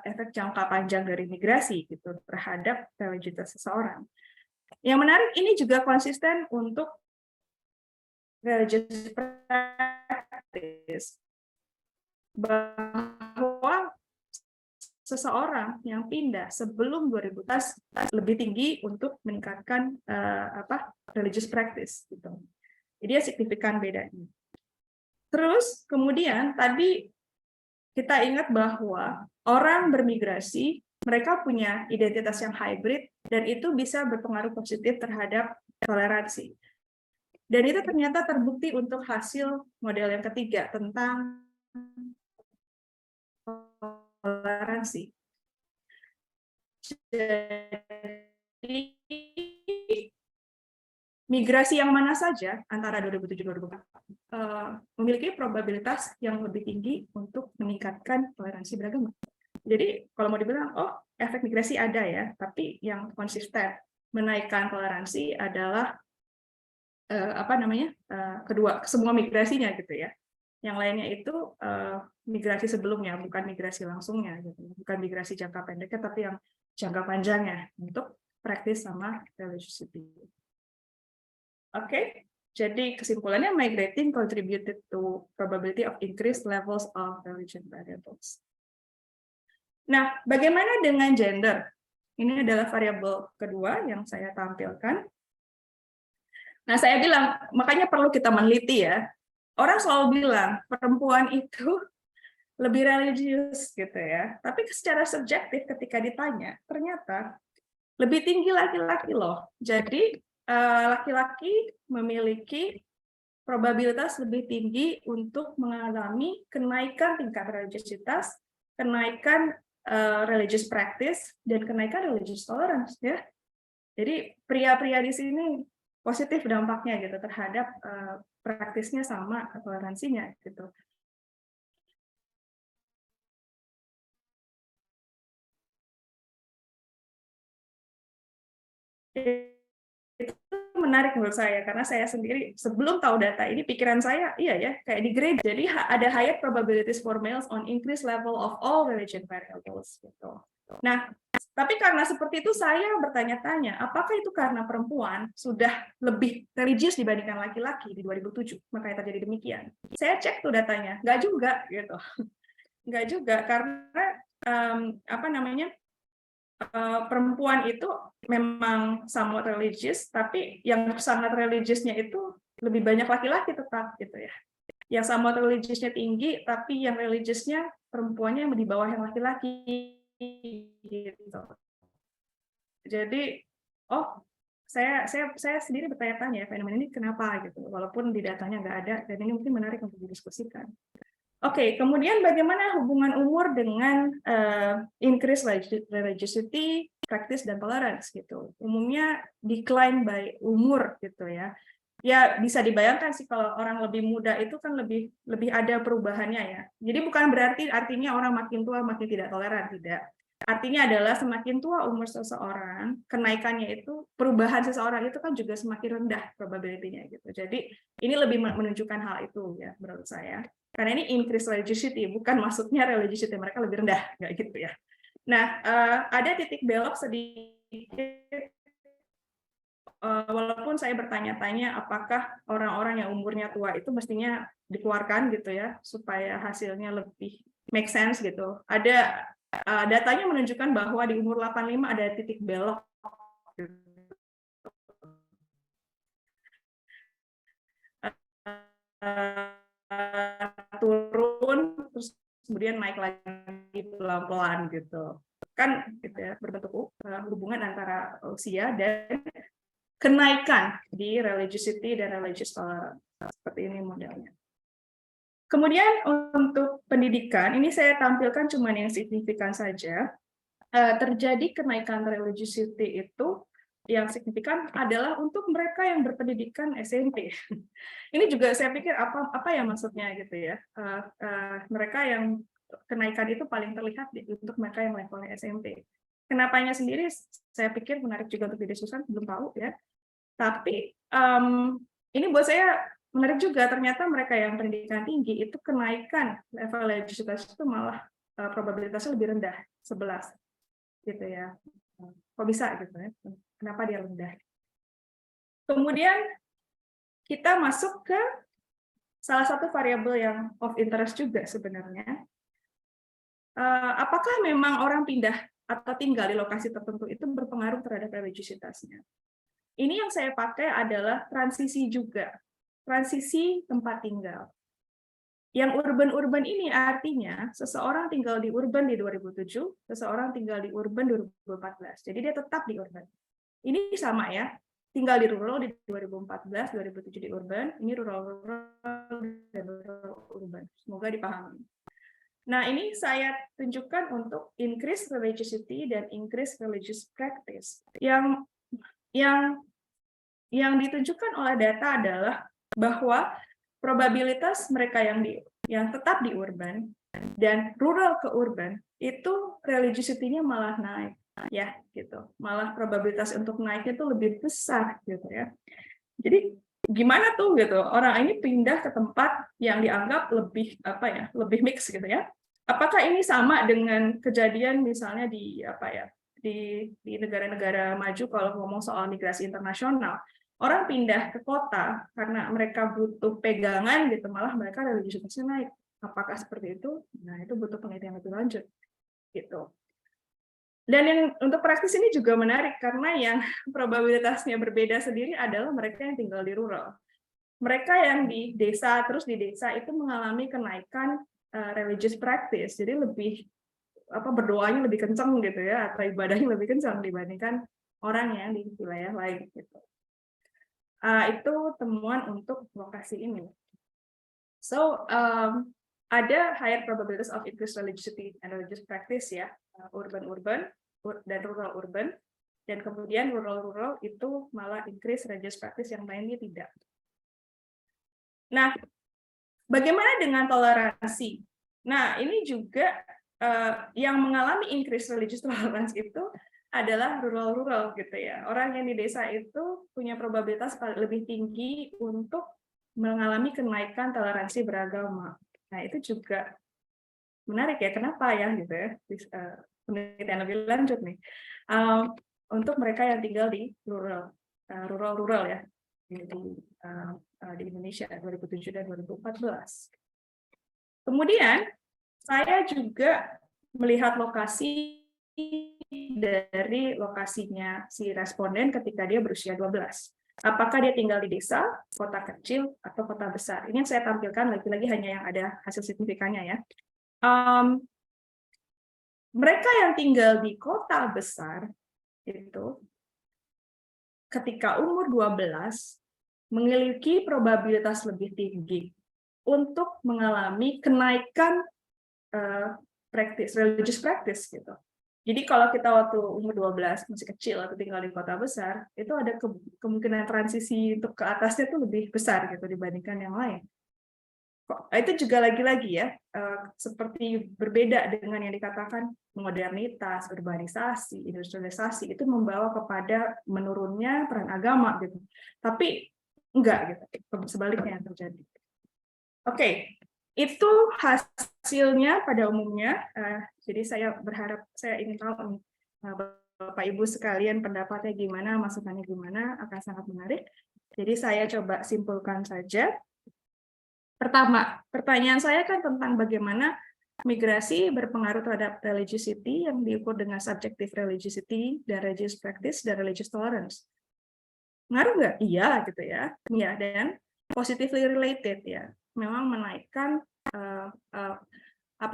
efek jangka panjang dari migrasi gitu terhadap religiositas seseorang. Yang menarik ini juga konsisten untuk religious practice, bahwa seseorang yang pindah sebelum 2000 lebih tinggi untuk meningkatkan religious practice gitu. Jadi signifikan bedanya. Terus kemudian tadi kita ingat bahwa orang bermigrasi mereka punya identitas yang hybrid dan itu bisa berpengaruh positif terhadap toleransi. Dan itu ternyata terbukti untuk hasil model yang ketiga tentang toleransi. Jadi migrasi yang mana saja antara 2007 dan 2004 memiliki probabilitas yang lebih tinggi untuk meningkatkan toleransi beragama. Jadi kalau mau dibilang, oh efek migrasi ada ya, tapi yang konsisten menaikkan toleransi adalah kedua semua migrasinya gitu ya. Yang lainnya itu migrasi sebelumnya, bukan migrasi langsungnya, gitu. Bukan migrasi jangka pendeknya, tapi yang jangka panjangnya untuk practice sama religiosity. Oke, jadi kesimpulannya migrating contributed to probability of increased levels of religion variables. Nah, bagaimana dengan gender? Ini adalah variabel kedua yang saya tampilkan. Nah, saya bilang, makanya perlu kita meneliti ya. Orang selalu bilang, perempuan itu lebih religius gitu ya. Tapi secara subjektif ketika ditanya, ternyata lebih tinggi laki-laki loh. Jadi laki-laki memiliki probabilitas lebih tinggi untuk mengalami kenaikan tingkat religiositas, kenaikan religious practice, dan kenaikan religious tolerance ya. Jadi pria-pria di sini positif dampaknya gitu terhadap praktisnya sama toleransinya gitu. Itu menarik menurut saya karena saya sendiri sebelum tahu data ini pikiran saya iya ya kayak di grade jadi ada higher probabilities for males on increased level of all religion variables gitu. Nah, tapi karena seperti itu saya bertanya-tanya apakah itu karena perempuan sudah lebih religius dibandingkan laki-laki di 2007 makanya terjadi demikian. Saya cek tuh datanya, nggak juga gitu. Nggak juga karena perempuan itu memang somewhat religious, tapi yang sangat religiusnya itu lebih banyak laki-laki tetap gitu ya. Yang somewhat religiousnya tinggi, tapi yang religiousnya perempuannya yang di bawah yang laki-laki gitu. Jadi, oh saya sendiri bertanya-tanya fenomena ini kenapa gitu, walaupun di datanya nggak ada, dan ini mungkin menarik untuk didiskusikan. Oke, kemudian bagaimana hubungan umur dengan increase religiosity, practice, dan tolerance gitu. Umumnya decline by umur gitu ya. Ya bisa dibayangkan sih kalau orang lebih muda itu kan lebih ada perubahannya ya. Jadi bukan berarti artinya orang makin tua makin tidak toleran, tidak. Artinya adalah semakin tua umur seseorang, kenaikannya itu perubahan seseorang itu kan juga semakin rendah probability-nya gitu. Jadi ini lebih menunjukkan hal itu ya menurut saya. Karena ini increase religiosity, bukan maksudnya religiosity mereka lebih rendah, nggak gitu ya. Nah, ada titik belok sedikit, walaupun saya bertanya-tanya apakah orang-orang yang umurnya tua itu mestinya dikeluarkan gitu ya, supaya hasilnya lebih make sense gitu. Ada datanya menunjukkan bahwa di umur 85 ada titik belok. Turun terus kemudian naik lagi pelan-pelan gitu kan gitu ya, berbentuk hubungan antara usia dan kenaikan di religiosity dan religious tolerance seperti ini modelnya. Kemudian untuk pendidikan ini saya tampilkan cuma yang signifikan saja. Terjadi kenaikan religiosity itu yang signifikan adalah untuk mereka yang berpendidikan SMP. Ini juga saya pikir apa ya maksudnya gitu ya. Mereka yang kenaikan itu paling terlihat untuk mereka yang levelnya SMP. Kenapanya sendiri saya pikir menarik juga untuk didiskusikan, belum tahu ya. Tapi ini buat saya menarik juga, ternyata mereka yang pendidikan tinggi itu kenaikan level religiositas itu malah probabilitasnya lebih rendah, 11 gitu ya. Kok bisa gitu ya? Kenapa dia rendah? Kemudian kita masuk ke salah satu variabel yang of interest juga sebenarnya. Apakah memang orang pindah atau tinggal di lokasi tertentu itu berpengaruh terhadap religiositasnya? Ini yang saya pakai adalah transisi juga, transisi tempat tinggal. Yang urban-urban ini artinya seseorang tinggal di urban di 2007, seseorang tinggal di urban 2014. Jadi dia tetap di urban. Ini sama ya, tinggal di rural di 2014, 2007 di urban, ini rural dan rural urban. Semoga dipahami. Nah, ini saya tunjukkan untuk increase religiosity dan increase religious practice. Yang ditunjukkan oleh data adalah bahwa probabilitas mereka yang tetap di urban dan rural ke urban itu religiosity-nya malah naik ya gitu. Malah probabilitas untuk naiknya itu lebih besar gitu ya. Jadi gimana tuh gitu orang ini pindah ke tempat yang dianggap lebih apa ya, lebih mix gitu ya. Apakah ini sama dengan kejadian misalnya di apa ya, di negara-negara maju kalau ngomong soal migrasi internasional, orang pindah ke kota karena mereka butuh pegangan gitu, malah mereka religiositasnya naik. Apakah seperti itu? Nah, itu butuh penelitian lebih lanjut gitu. Dan yang untuk praktis ini juga menarik karena yang probabilitasnya berbeda sendiri adalah mereka yang tinggal di rural. Mereka yang di desa itu mengalami kenaikan religious practice, jadi lebih berdoanya lebih kencang gitu ya, atau ibadahnya lebih kencang dibandingkan orang yang di wilayah lain gitu. Itu temuan untuk lokasi ini. So ada higher probabilities of increased religiosity and religious practice ya, urban-urban dan rural-urban, dan kemudian rural-rural itu malah increase religious practice, yang lainnya tidak. Nah, bagaimana dengan toleransi? Nah, ini juga yang mengalami increase religious tolerance itu adalah rural-rural gitu ya. Orang yang di desa itu punya probabilitas lebih tinggi untuk mengalami kenaikan toleransi beragama. Nah, itu juga menarik ya, kenapa ya gitu ya, penelitian lebih lanjut nih. Untuk mereka yang tinggal di rural ya, di Indonesia 2007 dan 2014. Kemudian saya juga melihat lokasi dari lokasinya si responden ketika dia berusia 12. Apakah dia tinggal di desa, kota kecil, atau kota besar? Ini yang saya tampilkan lagi-lagi hanya yang ada hasil signifikannya ya. Mereka yang tinggal di kota besar itu ketika umur 12 memiliki probabilitas lebih tinggi untuk mengalami kenaikan religious practice gitu. Jadi kalau kita waktu umur 12 masih kecil atau tinggal di kota besar, itu ada kemungkinan transisi untuk ke atasnya itu lebih besar gitu dibandingkan yang lain. Itu juga lagi-lagi ya, seperti berbeda dengan yang dikatakan modernitas, urbanisasi, industrialisasi, itu membawa kepada menurunnya peran agama gitu. Tapi enggak gitu, sebaliknya yang terjadi. Oke, itu hasilnya pada umumnya. Jadi saya berharap, saya ingin tahu Bapak Ibu sekalian pendapatnya gimana, masukannya gimana, akan sangat menarik. Jadi saya coba simpulkan saja. Pertama, pertanyaan saya kan tentang bagaimana migrasi berpengaruh terhadap religiosity yang diukur dengan subjective religiosity dan religious practice dan religious tolerance. Ngaruh nggak? Iya gitu ya. Iya, dan positively related ya. Memang menaikkan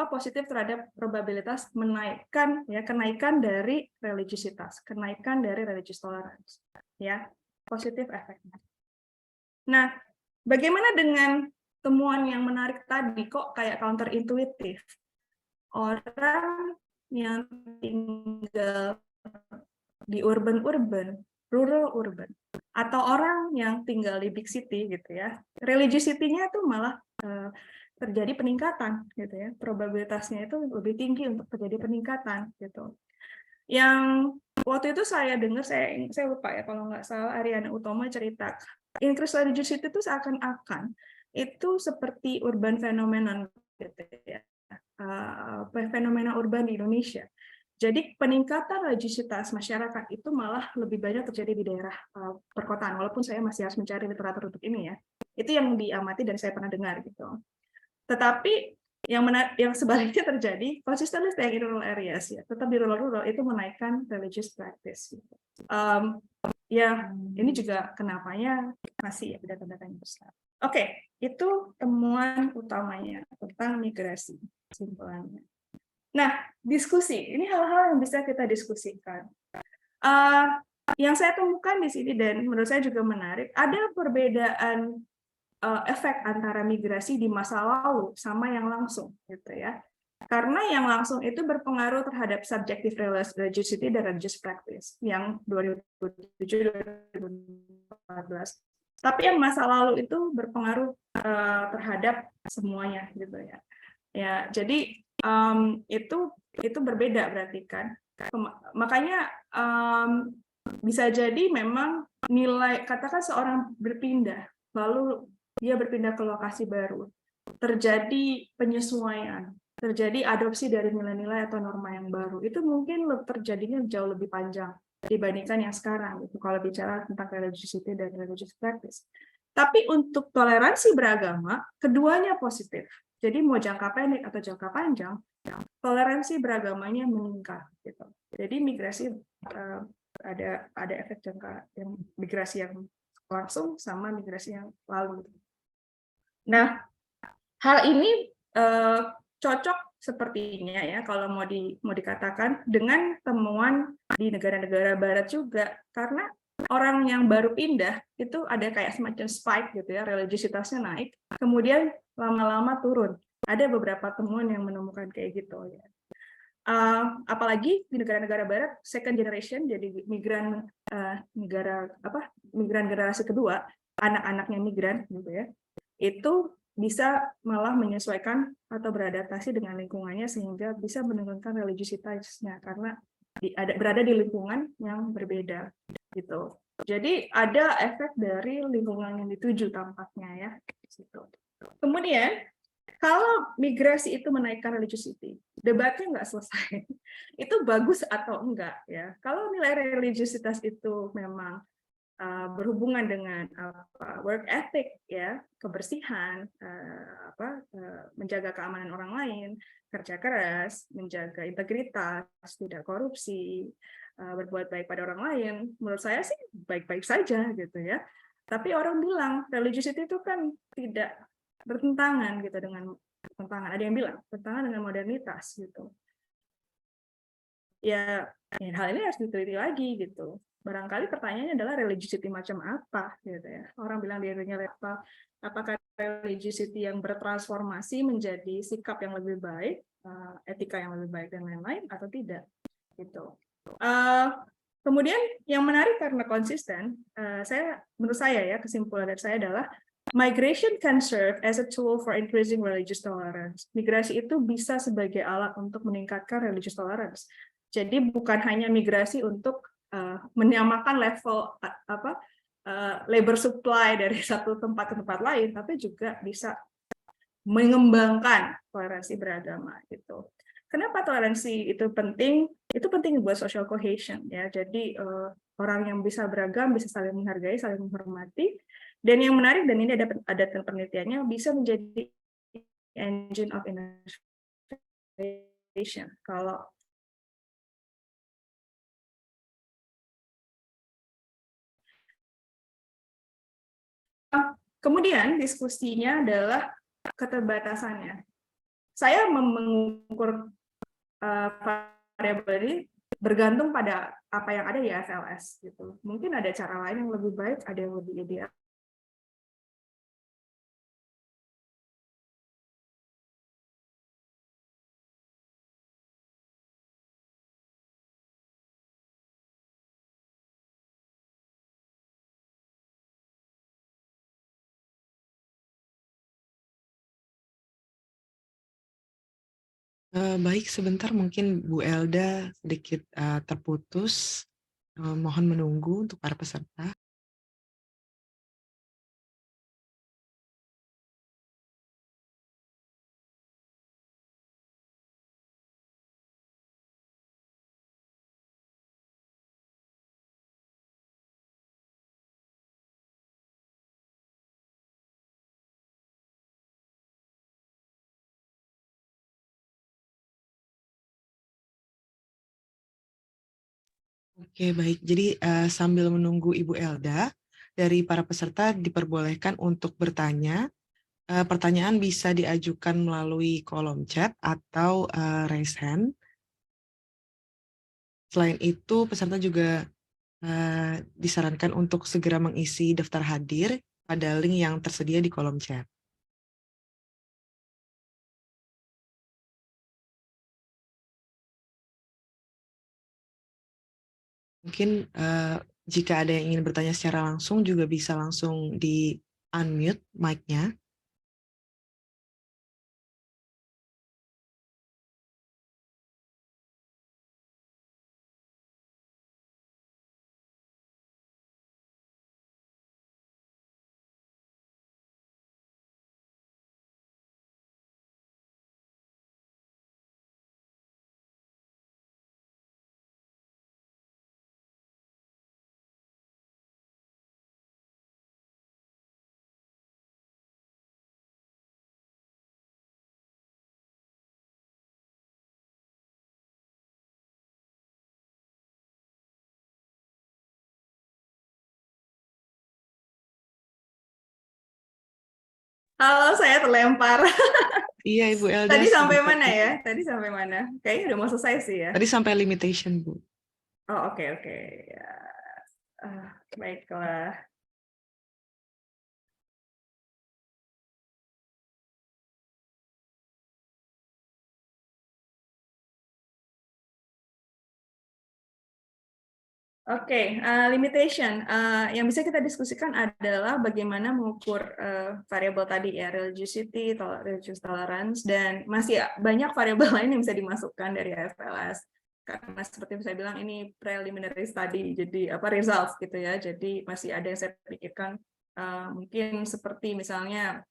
positif terhadap probabilitas menaikkan ya, kenaikan dari religiositas, kenaikan dari religious tolerance ya, positif efeknya. Nah, bagaimana dengan temuan yang menarik tadi, kok kayak counterintuitif? Orang yang tinggal di urban-urban, rural-urban, atau orang yang tinggal di big city gitu ya, religiosity-nya itu malah terjadi peningkatan gitu ya, probabilitasnya itu lebih tinggi untuk terjadi peningkatan gitu. Yang waktu itu saya dengar, saya lupa ya kalau nggak salah, Ariana Utama cerita increase religiosity itu seakan-akan itu seperti urban phenomenon gitu ya, fenomena urban di Indonesia. Jadi peningkatan religiositas masyarakat itu malah lebih banyak terjadi di daerah perkotaan, walaupun saya masih harus mencari literatur untuk ini ya. Itu yang diamati dan saya pernah dengar gitu. Tetapi yang sebaliknya terjadi, consistently staying in rural areas ya, tetap di rural itu menaikkan religious practice. Gitu. Ya, ini juga kenapanya masih ada tanda tanya besar. Oke, itu temuan utamanya tentang migrasi, simpulannya. Nah, diskusi, ini hal-hal yang bisa kita diskusikan. Yang saya temukan di sini dan menurut saya juga menarik, ada perbedaan efek antara migrasi di masa lalu sama yang langsung, gitu ya. Karena yang langsung itu berpengaruh terhadap subjective religiosity dan religious practice yang 2007-2014. Tapi yang masa lalu itu berpengaruh terhadap semuanya, gitu ya. Ya, jadi itu berbeda berarti kan. Makanya bisa jadi memang nilai, katakan seorang berpindah, lalu dia berpindah ke lokasi baru, terjadi penyesuaian, terjadi adopsi dari nilai-nilai atau norma yang baru, itu mungkin terjadinya jauh lebih panjang dibandingkan yang sekarang, gitu, kalau bicara tentang religiosity dan religious practice. Tapi untuk toleransi beragama, keduanya positif. Jadi mau jangka pendek atau jangka panjang, toleransi beragamanya meningkat. Gitu. Jadi migrasi ada efek jangka yang migrasi yang langsung sama migrasi yang lalu. Nah, hal ini cocok sepertinya ya kalau mau dikatakan dengan temuan di negara-negara barat juga, karena orang yang baru pindah itu ada kayak semacam spike gitu ya, religiositasnya naik, kemudian lama-lama turun. Ada beberapa temuan yang menemukan kayak gitu ya. Apalagi di negara-negara barat second generation, jadi migran migran generasi kedua, anak-anaknya migran gitu ya, itu bisa malah menyesuaikan atau beradaptasi dengan lingkungannya sehingga bisa menurunkan religiositasnya karena berada di lingkungan yang berbeda gitu. Jadi ada efek dari lingkungan yang dituju tampaknya ya. Kemudian kalau migrasi itu menaikkan religiosity, debatnya nggak selesai. Itu bagus atau enggak ya? Kalau nilai religiositas itu memang berhubungan dengan work ethic ya, kebersihan, menjaga keamanan orang lain, kerja keras, menjaga integritas, tidak korupsi, berbuat baik pada orang lain, menurut saya sih baik-baik saja gitu ya. Tapi orang bilang religiosity itu kan tidak bertentangan gitu dengan bertentangan. Ada yang bilang bertentangan dengan modernitas gitu. Ya, hal ini harus diteliti lagi gitu. Barangkali pertanyaannya adalah religiosity macam apa gitu ya. Orang bilang dirinya apa? Apakah religiosity yang bertransformasi menjadi sikap yang lebih baik, etika yang lebih baik dan lain-lain atau tidak gitu. Kemudian yang menarik karena konsisten, menurut saya ya, kesimpulan dari saya adalah migration can serve as a tool for increasing religious tolerance. Migrasi itu bisa sebagai alat untuk meningkatkan religious tolerance. Jadi bukan hanya migrasi untuk menyamakan level labor supply dari satu tempat ke tempat lain, tapi juga bisa mengembangkan toleransi beragama gitu. Kenapa toleransi itu penting? Itu penting buat social cohesion ya. Jadi orang yang bisa beragam, bisa saling menghargai, saling menghormati. Dan yang menarik, dan ini ada penelitiannya, bisa menjadi engine of innovation. Kalau kemudian diskusinya adalah keterbatasannya. Saya mengukur variabel ini bergantung pada apa yang ada di FLS gitu. Mungkin ada cara lain yang lebih baik, ada yang lebih ideal. Baik, sebentar mungkin Bu Elda sedikit terputus. Mohon menunggu untuk para peserta. Oke, baik. Jadi sambil menunggu Ibu Elda, dari para peserta diperbolehkan untuk bertanya. Pertanyaan bisa diajukan melalui kolom chat atau raise hand. Selain itu, peserta juga disarankan untuk segera mengisi daftar hadir pada link yang tersedia di kolom chat. Mungkin jika ada yang ingin bertanya secara langsung juga bisa langsung di unmute mic-nya. Halo, saya terlempar. Iya, Ibu Elda. Tadi sampai mana ya? Tadi sampai mana? Kayaknya udah mau selesai sih ya. Tadi sampai limitation, Bu. Oh, oke. Ya. Baiklah. Oke, limitation. Yang bisa kita diskusikan adalah bagaimana mengukur variabel tadi ya, religiosity, religious tolerance, dan masih banyak variabel lain yang bisa dimasukkan dari AFLS. Karena seperti saya bilang ini preliminary study, jadi results gitu ya. Jadi masih ada yang saya pikirkan mungkin seperti misalnya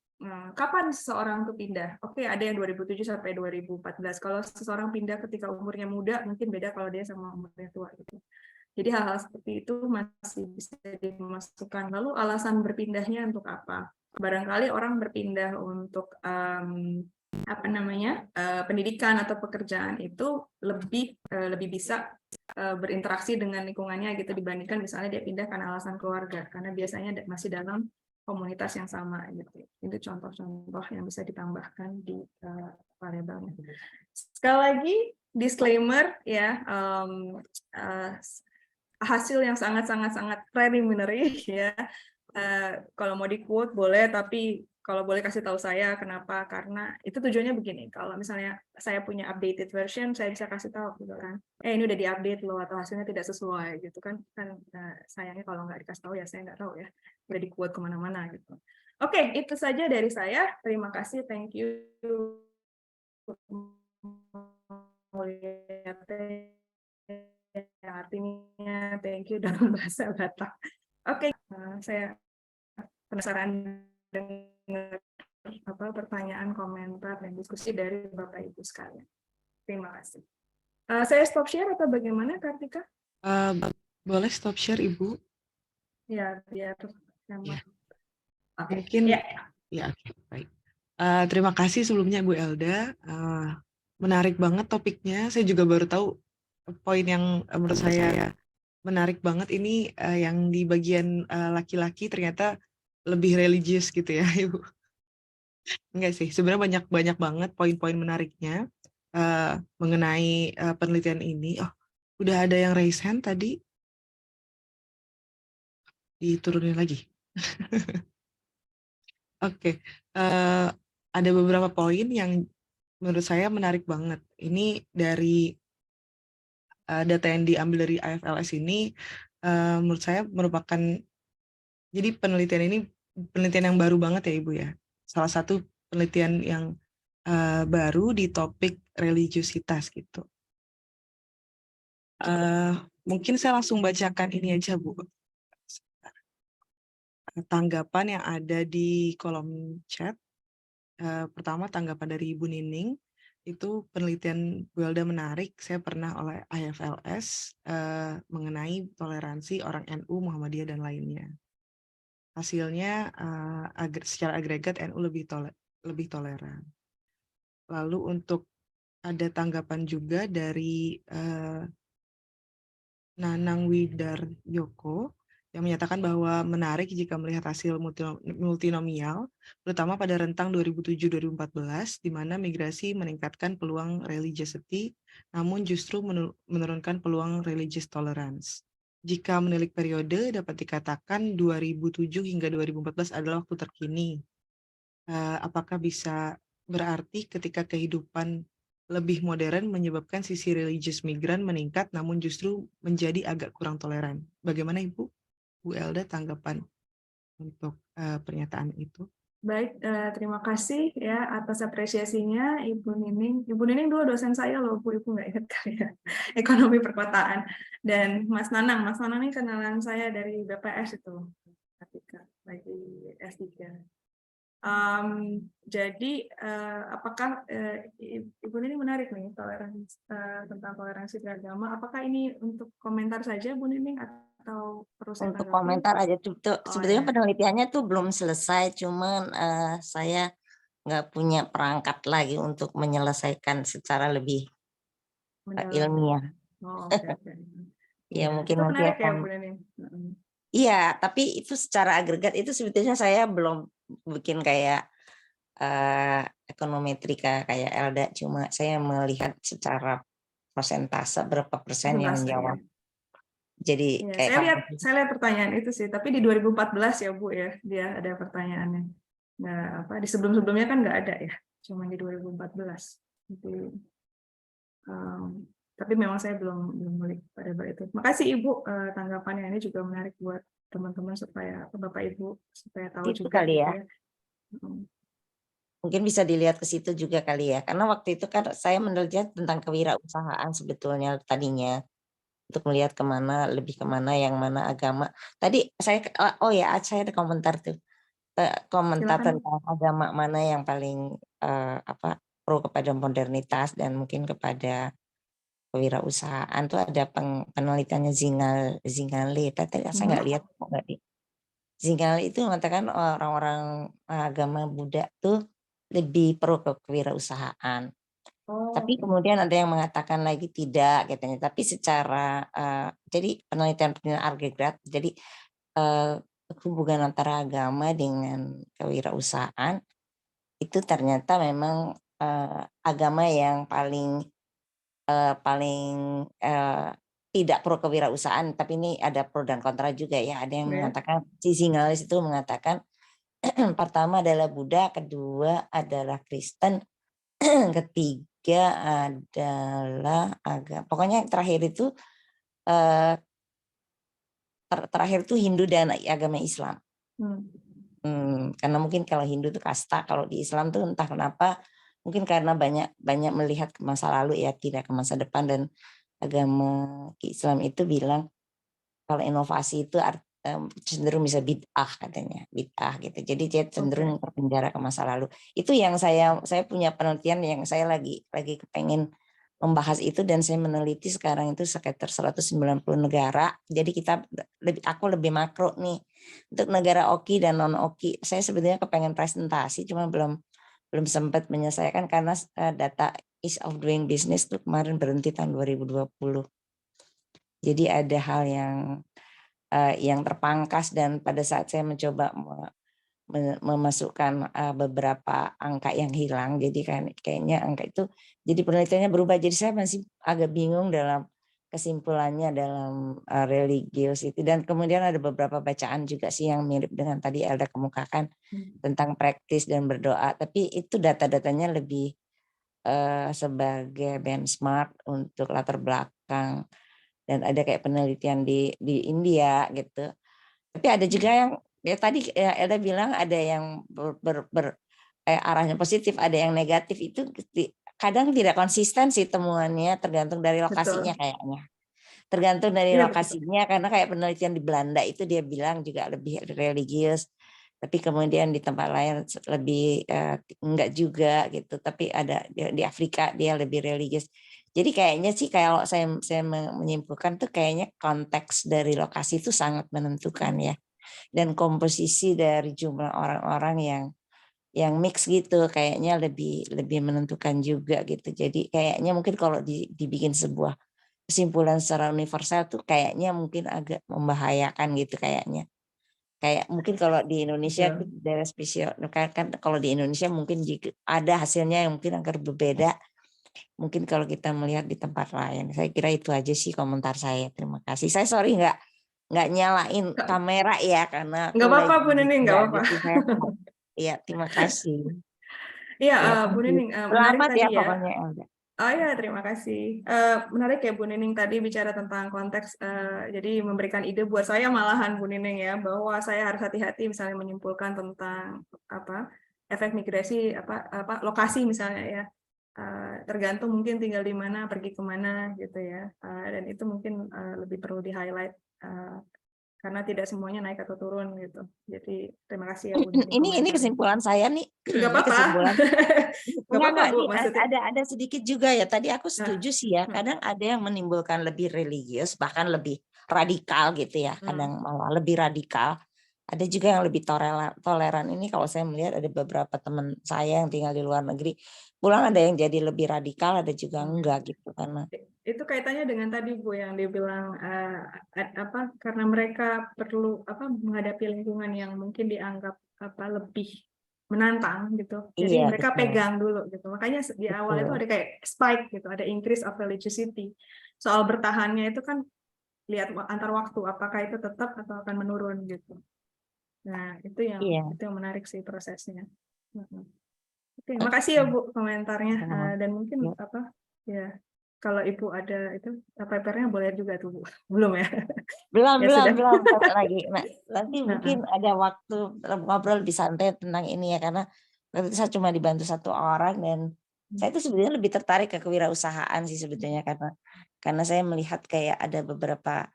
kapan seseorang itu pindah. Oke, ada yang 2007 sampai 2014. Kalau seseorang pindah ketika umurnya muda, mungkin beda kalau dia sama umurnya tua gitu. Jadi hal-hal seperti itu masih bisa dimasukkan. Lalu alasan berpindahnya untuk apa? Barangkali orang berpindah untuk pendidikan atau pekerjaan itu lebih bisa berinteraksi dengan lingkungannya gitu dibandingkan misalnya dia pindah karena alasan keluarga, karena biasanya masih dalam komunitas yang sama gitu. Itu contoh-contoh yang bisa ditambahkan di variabelnya. Sekali lagi disclaimer ya. Hasil yang sangat preliminary ya. Kalau mau di quote boleh, tapi kalau boleh kasih tahu saya kenapa, karena itu tujuannya begini. Kalau misalnya saya punya updated version, saya bisa kasih tahu gitu kan. Ini udah diupdate loh atau hasilnya tidak sesuai gitu kan. Sayangnya kalau nggak dikasih tahu ya saya nggak tahu ya. Udah di quote kemana-mana gitu. Oke, itu saja dari saya. Terima kasih, thank you. Yang artinya thank you dalam bahasa Batak. Oke, saya penasaran dengan pertanyaan, komentar, dan diskusi dari Bapak Ibu sekalian. Terima kasih. Saya stop share atau bagaimana, Kartika? Boleh stop share, Ibu? Ya, biar Ya. Okay. Mungkin ya, okay, baik. Terima kasih sebelumnya Bu Elda. Menarik banget topiknya. Saya juga baru tahu poin yang menurut saya menarik banget ini yang di bagian laki-laki ternyata lebih religius gitu ya, Ibu. Enggak sih, sebenarnya banyak banget poin-poin menariknya mengenai penelitian ini. Oh, udah ada yang raise hand tadi. Diturunin lagi. Oke, ada beberapa poin yang menurut saya menarik banget. Ini dari data yang diambil dari AFLS ini, menurut saya merupakan, jadi penelitian yang baru banget ya Ibu ya. Salah satu penelitian yang baru di topik religiusitas gitu. Mungkin saya langsung bacakan ini aja Bu. Tanggapan yang ada di kolom chat. Pertama tanggapan dari Ibu Nining, itu penelitian Bu Elda menarik. Saya pernah oleh AFLS mengenai toleransi orang NU, Muhammadiyah, dan lainnya. Hasilnya secara agregat NU lebih toleran. Lalu untuk ada tanggapan juga dari Nanang Widaryoko yang menyatakan bahwa menarik jika melihat hasil multinomial, terutama pada rentang 2007-2014, di mana migrasi meningkatkan peluang religiosity, namun justru menurunkan peluang religious tolerance. Jika menilik periode, dapat dikatakan 2007 hingga 2014 adalah waktu terkini. Apakah bisa berarti ketika kehidupan lebih modern menyebabkan sisi religius migran meningkat, namun justru menjadi agak kurang toleran? Bagaimana Ibu? Bu Elda tanggapan untuk pernyataan itu? Baik, terima kasih ya atas apresiasinya Ibu Nining. Ibu Nining dulu dosen saya loh, Ibu nggak ingat kali ya, ekonomi perkotaan. Dan Mas Nanang ini kenalan saya dari BPS itu, ketika lagi S3. Jadi apakah Ibu Nining menarik nih tentang toleransi beragama? Apakah ini untuk komentar saja Bu Nining atau perlu saya untuk tanggapi? komentar aja sebetulnya penelitiannya tuh belum selesai, cuman saya nggak punya perangkat lagi untuk menyelesaikan secara lebih ilmiah. Okay. Ya mungkin itu nanti menarik akan. ya Bu Nining. Iya, tapi itu secara agregat itu sebetulnya saya belum bikin kayak ekonometrika kayak Elda, cuma saya melihat secara persentase berapa persen yang Persentase, ya. menjawab. Jadi Ya, kayak saya lihat pertanyaan itu sih, tapi di 2014 ya Bu ya, dia ada pertanyaannya. Nah, apa di sebelum-sebelumnya kan nggak ada ya, cuma di 2014. Jadi, tapi memang saya belum balik pada itu. Makasih Ibu, tanggapannya ini juga menarik buat teman-teman supaya Bapak Ibu supaya tahu itu juga kali gitu ya. ya. Mungkin bisa dilihat ke situ juga kali ya. Karena waktu itu kan saya meneliti tentang kewirausahaan sebetulnya tadinya. Untuk melihat lebih kemana, yang mana agama. Tadi saya, oh ya, saya ada komentar tuh. Komentar Silakan. tentang agama mana yang paling pro kepada modernitas dan mungkin kepada kewirausahaan tuh ada penelitiannya Zingale. Tadi saya nggak lihat kok nggak di. Zingale itu mengatakan orang-orang agama Buddha tuh lebih pro ke kewirausahaan. Tapi kemudian ada yang mengatakan lagi tidak katanya. Tapi secara jadi penelitian Argegrad, jadi hubungan antara agama dengan kewirausahaan itu ternyata memang agama yang paling tidak pro kewirausahaan, tapi ini ada pro dan kontra juga ya. Ada yang mengatakan, si Zingalis itu mengatakan pertama adalah Buddha, kedua adalah Kristen, ketiga adalah agama. Pokoknya yang terakhir itu Hindu dan agama Islam. Karena mungkin kalau Hindu itu kasta, kalau di Islam tuh entah kenapa mungkin karena banyak melihat ke masa lalu ya, tidak ke masa depan, dan agama Islam itu bilang kalau inovasi itu cenderung bisa bid'ah katanya, bid'ah gitu. Jadi dia cenderung terpenjara ke masa lalu. Itu yang saya punya penelitian yang saya lagi kepengen membahas itu, dan saya meneliti sekarang itu sekitar 190 negara. Jadi aku lebih makro nih untuk negara OKI dan non OKI. Saya sebetulnya kepengen presentasi, cuma belum sempat menyelesaikan karena data ease of doing business tuh kemarin berhenti tahun 2020. Jadi ada hal yang terpangkas, dan pada saat saya mencoba memasukkan beberapa angka yang hilang, jadi kayaknya angka itu jadi penelitiannya berubah. Jadi saya masih agak bingung dalam kesimpulannya dalam religius itu, dan kemudian ada beberapa bacaan juga sih yang mirip dengan tadi Elda kemukakan tentang praktis dan berdoa, tapi itu data-datanya lebih sebagai benchmark untuk latar belakang, dan ada kayak penelitian di India gitu. Tapi ada juga yang ya tadi Elda bilang ada yang arahnya positif, ada yang negatif. Itu kadang tidak konsisten sih temuannya, tergantung dari lokasinya kayaknya. Tergantung dari lokasinya, karena kayak penelitian di Belanda itu dia bilang juga lebih religius, tapi kemudian di tempat lain lebih enggak juga gitu. Tapi ada di Afrika dia lebih religius. Jadi kayaknya sih kalau saya menyimpulkan tuh kayaknya konteks dari lokasi itu sangat menentukan ya. Dan komposisi dari jumlah orang-orang yang mix gitu kayaknya lebih menentukan juga gitu. Jadi kayaknya mungkin kalau dibikin sebuah kesimpulan secara universal tuh kayaknya mungkin agak membahayakan gitu kayaknya. Kayak mungkin kalau di Indonesia daerah spesial kan kalau di Indonesia mungkin jika ada hasilnya yang mungkin akan berbeda. Mungkin kalau kita melihat di tempat lain. Saya kira itu aja sih komentar saya. Terima kasih. Saya sorry nggak nyalain kamera ya karena nggak apa-apa Bu Nining, nggak apa-apa. Iya, terima kasih. Iya, Bu Nining, menarik Selamat tadi ya ya. pokoknya Elda. Oh ya, terima kasih. Menarik ya Bu Nining tadi bicara tentang konteks, jadi memberikan ide buat saya malahan Bu Nining ya, bahwa saya harus hati-hati misalnya menyimpulkan tentang efek migrasi lokasi misalnya ya. Tergantung mungkin tinggal di mana, pergi kemana gitu ya. Dan itu mungkin lebih perlu di-highlight karena tidak semuanya naik atau turun gitu. Jadi terima kasih ya Bu Nining. Ini kesimpulan saya nih. Nggak apa-apa. Enggak, Bu, ada sedikit juga ya. Tadi aku setuju sih ya. Kadang ada yang menimbulkan lebih religius, bahkan lebih radikal gitu ya. Kadang malah lebih radikal. Ada juga yang lebih toleran. Ini kalau saya melihat ada beberapa teman saya yang tinggal di luar negeri. Pulang ada yang jadi lebih radikal, ada juga enggak gitu karena. Itu kaitannya dengan tadi Bu yang dibilang karena mereka perlu menghadapi lingkungan yang mungkin dianggap lebih menantang gitu. Jadi Iya, mereka betul. pegang dulu gitu. Makanya di awal itu Betul. ada kayak spike gitu, ada increase of religiosity. Soal bertahannya itu kan lihat antar waktu apakah itu tetap atau akan menurun gitu. Nah, Iya. itu yang menarik sih prosesnya. Oke, makasih ya Bu komentarnya. Sama. Dan mungkin Ya. ya kalau Ibu ada itu papernya boleh juga tuh Bu. Belum ya? Belum, Ya belum, sudah. belum satu lagi. Nah, nanti mungkin ada waktu ngobrol lebih santai tentang ini ya, karena waktu itu saya cuma dibantu satu orang dan saya itu sebenarnya lebih tertarik ke kewirausahaan sih sebetulnya, karena saya melihat kayak ada beberapa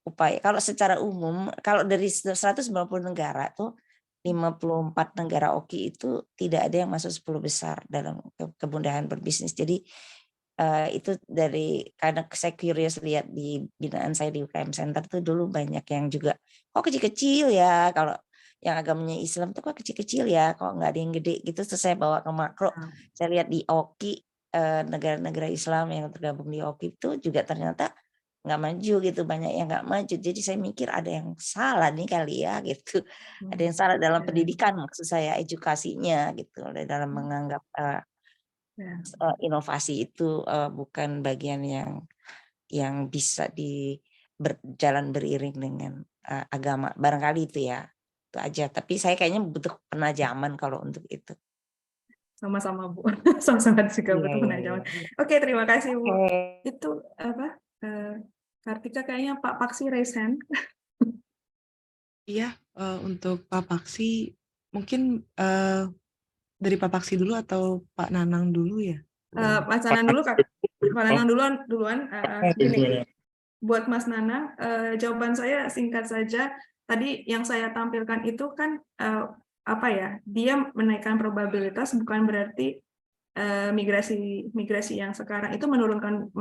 upaya. Kalau secara umum, kalau dari 190 negara tuh 54 negara OKI itu tidak ada yang masuk 10 besar dalam kemudahan berbisnis. Jadi itu karena saya curious lihat di binaan saya di UKM Center tuh dulu banyak yang juga kok kecil-kecil ya, kalau yang agamanya Islam tuh kok kecil-kecil ya, kok nggak ada yang gede gitu. Terus saya bawa ke makro, saya lihat di OKI negara-negara Islam yang tergabung di OKI itu juga ternyata nggak maju gitu, banyak yang nggak maju. Jadi saya mikir ada yang salah nih kali ya gitu, ada yang salah dalam pendidikan maksud saya, edukasinya gitu, dalam menganggap inovasi itu bukan bagian yang bisa berjalan beriring dengan agama, barangkali itu ya, itu aja. Tapi saya kayaknya butuh penajaman kalau untuk itu. Sama-sama Bu, sama-sama juga butuh Iya. penajaman. Oke, terima kasih Bu. Oke. Itu Kartika kayaknya Pak Paksi raise hand. Iya, untuk Pak Paksi mungkin dari Pak Paksi dulu atau Pak Nanang dulu ya? Mas Nanang dulu Kak. Pak Nanang duluan. Gini, buat Mas Nanang, jawaban saya singkat saja. Tadi yang saya tampilkan itu kan dia menaikkan probabilitas, bukan berarti migrasi yang sekarang itu menurunkan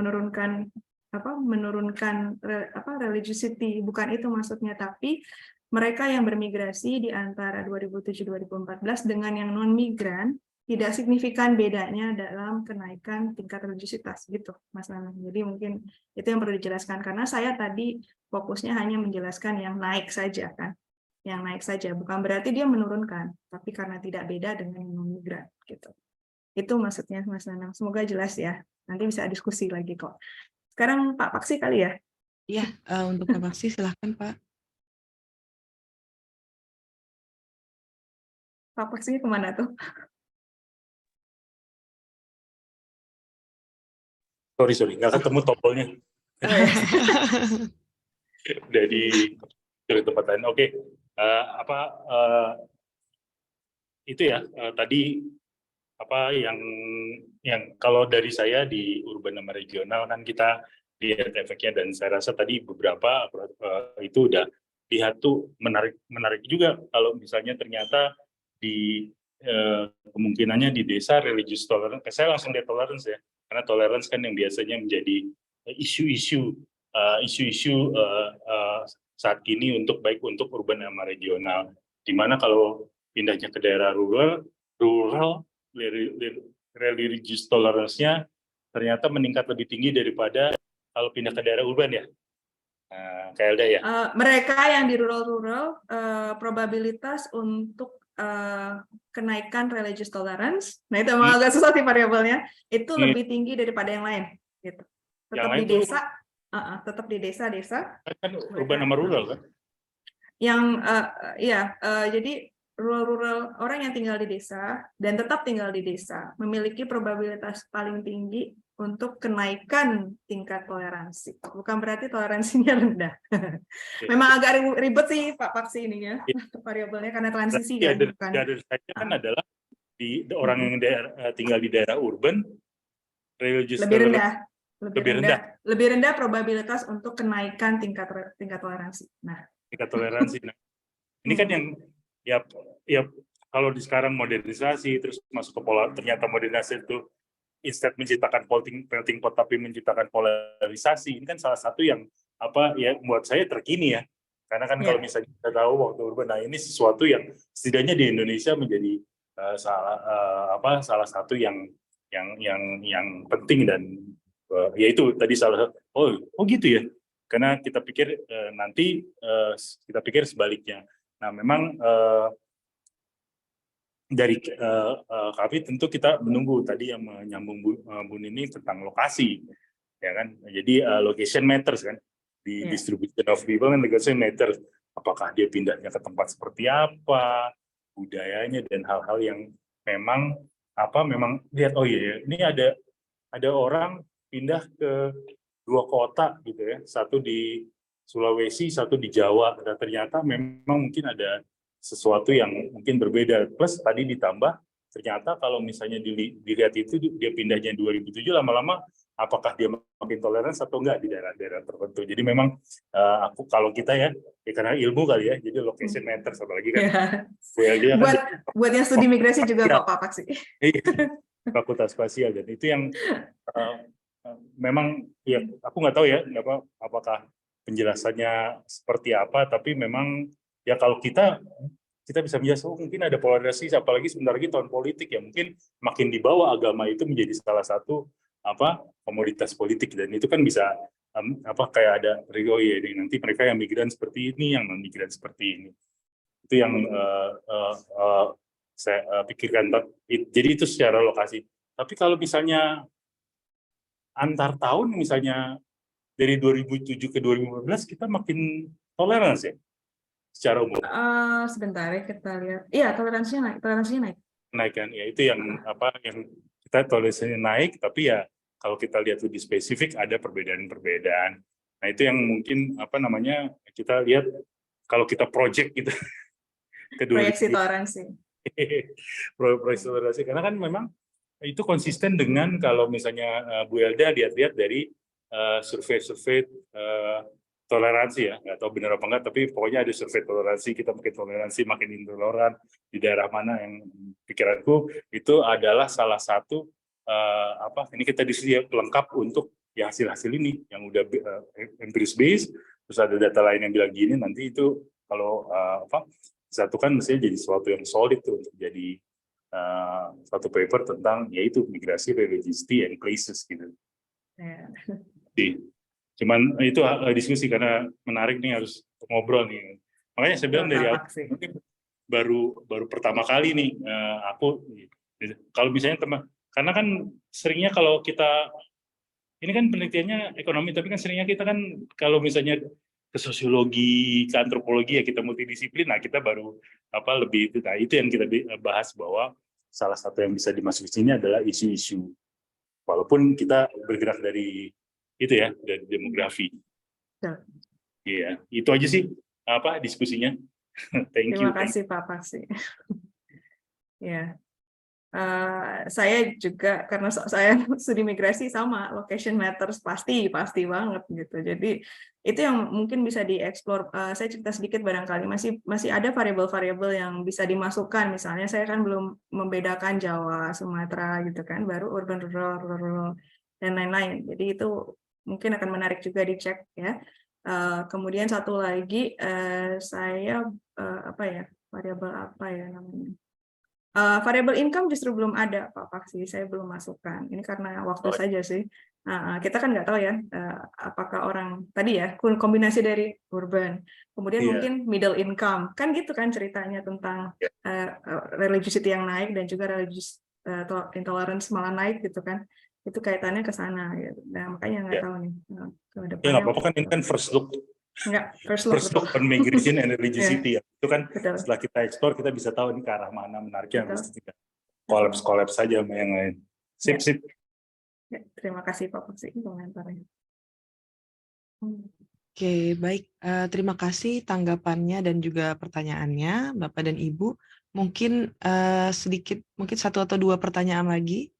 religiosity, bukan itu maksudnya, tapi mereka yang bermigrasi di antara 2007-2014 dengan yang non migran tidak signifikan bedanya dalam kenaikan tingkat religiositas gitu, Mas Nanang. Jadi mungkin itu yang perlu dijelaskan, karena saya tadi fokusnya hanya menjelaskan yang naik saja kan, yang naik saja, bukan berarti dia menurunkan, tapi karena tidak beda dengan yang non migran gitu. Itu maksudnya Mas Nanang. Semoga jelas ya. Nanti bisa diskusi lagi kok. Sekarang Pak Paksi kali ya? Iya, untuk Pak Paksi silahkan Pak. Pak Paksinya kemana tuh? Sorry, nggak ketemu tombolnya. Dari tempat lain. Oke. Itu ya tadi yang kalau dari saya di urban sama regional kan kita lihat efeknya, dan saya rasa tadi beberapa itu udah lihat tuh menarik juga kalau misalnya ternyata di kemungkinannya di desa religious tolerance, saya langsung lihat tolerance ya, karena tolerance kan yang biasanya menjadi isu-isu saat ini baik untuk urban sama regional, dimana kalau pindahnya ke daerah rural religious tolerance-nya ternyata meningkat lebih tinggi daripada kalau pindah ke daerah urban ya. Kayak Elda ya. Mereka yang di rural probabilitas untuk kenaikan religious tolerance, nah itu emang agak susah sih variabelnya, itu lebih tinggi daripada yang lain. Gitu. Tetap di desa, tetap di desa-desa. Kan urban sama rural kan? Yang jadi rural orang yang tinggal di desa dan tetap tinggal di desa memiliki probabilitas paling tinggi untuk kenaikan tingkat toleransi. Bukan berarti toleransinya rendah. Memang agak ribet sih Pak Paksi ini ya, variabelnya karena transisi kan. Kan adalah di orang yang tinggal di daerah urban, religious lebih rendah probabilitas untuk kenaikan tingkat toleransi. Tingkat toleransi. Nah, ini kan yang ya kalau di sekarang modernisasi terus masuk ke pola, ternyata modernisasi itu instead menciptakan melting pot tapi menciptakan polarisasi. Ini kan salah satu yang buat saya terkini ya. Karena kan kalau misalnya kita tahu waktu urban, nah ini sesuatu yang setidaknya di Indonesia menjadi salah satu yang penting, dan yaitu tadi gitu ya. Karena kita pikir nanti kita pikir sebaliknya. Nah, memang dari kami tentu kita menunggu tadi yang menyambung Bu Nini tentang lokasi, ya kan? Jadi location matters kan, di distribution of people and location matters. Apakah dia pindahnya ke tempat seperti apa, budayanya dan hal-hal yang memang memang lihat oh iya ini ada orang pindah ke 2 kota gitu ya, satu di Sulawesi, satu di Jawa, dan ternyata memang mungkin ada sesuatu yang mungkin berbeda. Plus tadi ditambah ternyata kalau misalnya dilihat itu dia pindahnya 2007 lama-lama apakah dia makin toleransi atau enggak di daerah-daerah tertentu. Jadi memang kalau kita ya karena ilmu kali ya, jadi location matters apalagi kan. Buat yang studi migrasi juga Pak sih. Fakultas spasial dan itu yang memang ya aku nggak tahu ya apakah penjelasannya seperti apa, tapi memang ya kalau kita bisa melihat mungkin ada polarisasi apalagi sebentar lagi tahun politik ya, mungkin makin dibawa agama itu menjadi salah satu komoditas politik dan itu kan bisa kayak ada oh ya nanti mereka yang migran seperti ini, yang non migran seperti ini. Itu yang saya pikirkan. Jadi itu secara lokasi. Tapi kalau misalnya antar tahun misalnya dari 2007 ke 2015 kita makin toleransi ya secara umum. Sebentar ya kita lihat. Iya, toleransinya naik. Naik kan ya, itu yang yang kita toleransinya naik, tapi ya kalau kita lihat lebih spesifik ada perbedaan-perbedaan. Nah, itu yang mungkin kita lihat kalau kita project gitu ke proyeksi toleransi. Proyeksi toleransi karena kan memang itu konsisten dengan kalau misalnya Bu Elda lihat-lihat dari survei-survei toleransi ya, nggak tahu benar apa enggak, tapi pokoknya ada survei toleransi, kita makin toleransi, makin intoleran di daerah mana yang pikiranku itu adalah salah satu ini kita diskusi pelengkap untuk ya hasil-hasil ini yang udah empiris based, terus ada data lain yang bilang gini, nanti itu kalau disatukan mestinya jadi sesuatu yang solid tuh untuk jadi satu paper tentang yaitu migrasi, religiousity, and places gitu. Cuman itu diskusi karena menarik nih, harus ngobrol nih. Makanya saya bilang dari awal baru pertama kali nih aku kalau misalnya karena kan seringnya kalau kita ini kan penelitiannya ekonomi, tapi kan seringnya kita kan kalau misalnya ke sosiologi, ke antropologi ya kita multidisiplin. Nah kita baru lebih itu. Nah itu yang kita bahas bahwa salah satu yang bisa dimasuki sini adalah isu-isu. Walaupun kita bergerak dari itu ya, dari demografi. Iya, itu aja sih diskusinya. Thank you. Terima kasih Pak Paksi. Ya. Saya juga karena saya studi migrasi sama location matters pasti banget gitu. Jadi itu yang mungkin bisa dieksplor. Saya cerita sedikit barangkali masih ada variabel-variabel yang bisa dimasukkan. Misalnya saya kan belum membedakan Jawa, Sumatera gitu kan, baru urban rural dan lain-lain. Jadi itu mungkin akan menarik juga dicek ya. Kemudian satu lagi saya variabel apa ya namanya? Variable income justru belum ada Pak Paksi, saya belum masukkan. Ini karena waktu saja sih. Kita kan nggak tahu ya apakah orang tadi ya kombinasi dari urban, kemudian mungkin middle income, kan gitu kan ceritanya tentang religiosity yang naik dan juga religious intolerance malah naik gitu kan. Itu kaitannya ke sana gitu. Nah, makanya nggak tahu nih ke depannya. Ya nggak apa-apa kan, ini kan first look. First look on migration and religiosity ya. Itu kan setelah kita explore kita bisa tahu ini ke arah mana menariknya, harus tidak kolaps saja sama yang lain. Sip. Ya, terima kasih Pak Paksi komentarnya. Oke, baik. Terima kasih tanggapannya dan juga pertanyaannya, Bapak dan Ibu. Mungkin mungkin 1 atau 2 pertanyaan lagi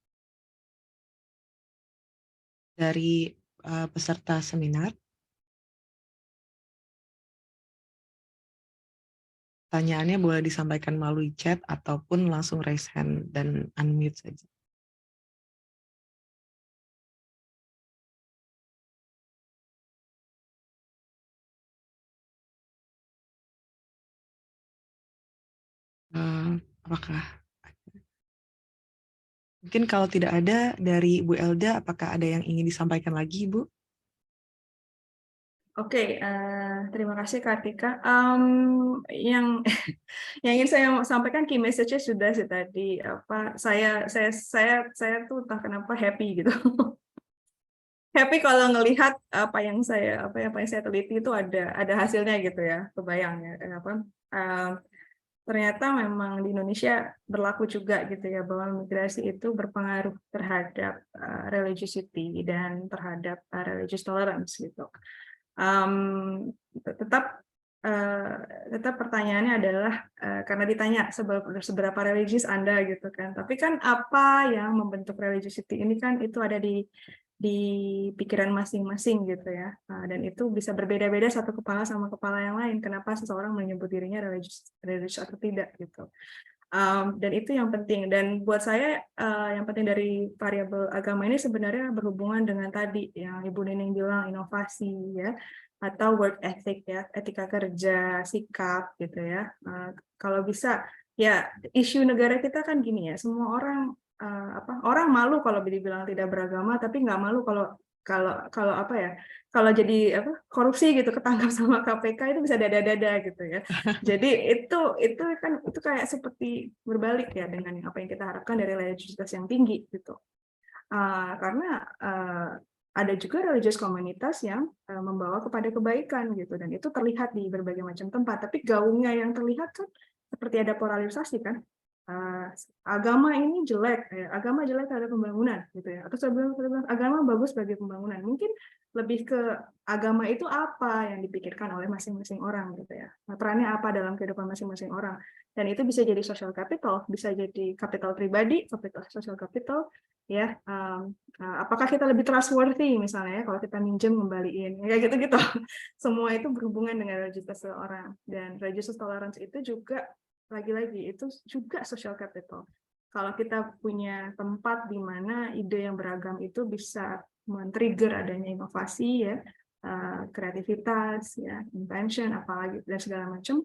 dari peserta seminar. Pertanyaannya boleh disampaikan melalui chat ataupun langsung raise hand dan unmute saja. Apakah mungkin kalau tidak ada dari Bu Elda, apakah ada yang ingin disampaikan lagi, Bu? Oke, terima kasih Kartika. Yang yang ingin saya sampaikan key message-nya sudah sih tadi. Saya tuh entah kenapa happy gitu. Happy kalau ngelihat apa yang saya teliti itu ada hasilnya gitu ya, kebayang ya. Ternyata memang di Indonesia berlaku juga gitu ya, bahwa migrasi itu berpengaruh terhadap religiosity dan terhadap religious tolerance gitu. Tetap pertanyaannya adalah karena ditanya seberapa religius Anda gitu kan. Tapi kan apa yang membentuk religiosity ini kan itu ada di pikiran masing-masing gitu ya. Dan itu bisa berbeda-beda satu kepala sama kepala yang lain. Kenapa seseorang menyebut dirinya religius atau tidak gitu. Dan itu yang penting. Dan buat saya yang penting dari variabel agama ini sebenarnya berhubungan dengan tadi yang Ibu Nining bilang, inovasi ya, atau work ethic ya, etika kerja, sikap gitu ya. Kalau bisa ya, isu negara kita kan gini ya, semua orang orang malu kalau dibilang tidak beragama, tapi nggak malu kalau jadi korupsi gitu, ketangkap sama KPK itu bisa dada-dada gitu ya. Jadi itu kayak seperti berbalik ya dengan apa yang kita harapkan dari religiositas yang tinggi gitu. Karena ada juga religious komunitas yang membawa kepada kebaikan gitu, dan itu terlihat di berbagai macam tempat. Tapi gaungnya yang terlihat kan seperti ada polarisasi kan. Agama ini jelek, agama jelek terhadap pembangunan gitu ya. Atau sebelum agama bagus bagi pembangunan. Mungkin lebih ke agama itu apa yang dipikirkan oleh masing-masing orang gitu ya. Perannya apa dalam kehidupan masing-masing orang. Dan itu bisa jadi social capital, bisa jadi kapital pribadi, kapital social capital ya. Apakah kita lebih trustworthy misalnya ya, kalau kita minjem ngembaliin kayak gitu-gitu. Semua itu berhubungan dengan religiositas seseorang, dan religious tolerance itu juga lagi-lagi itu juga social capital. Kalau kita punya tempat di mana ide yang beragam itu bisa men-trigger adanya inovasi ya, kreativitas ya, invention apalagi dan segala macam.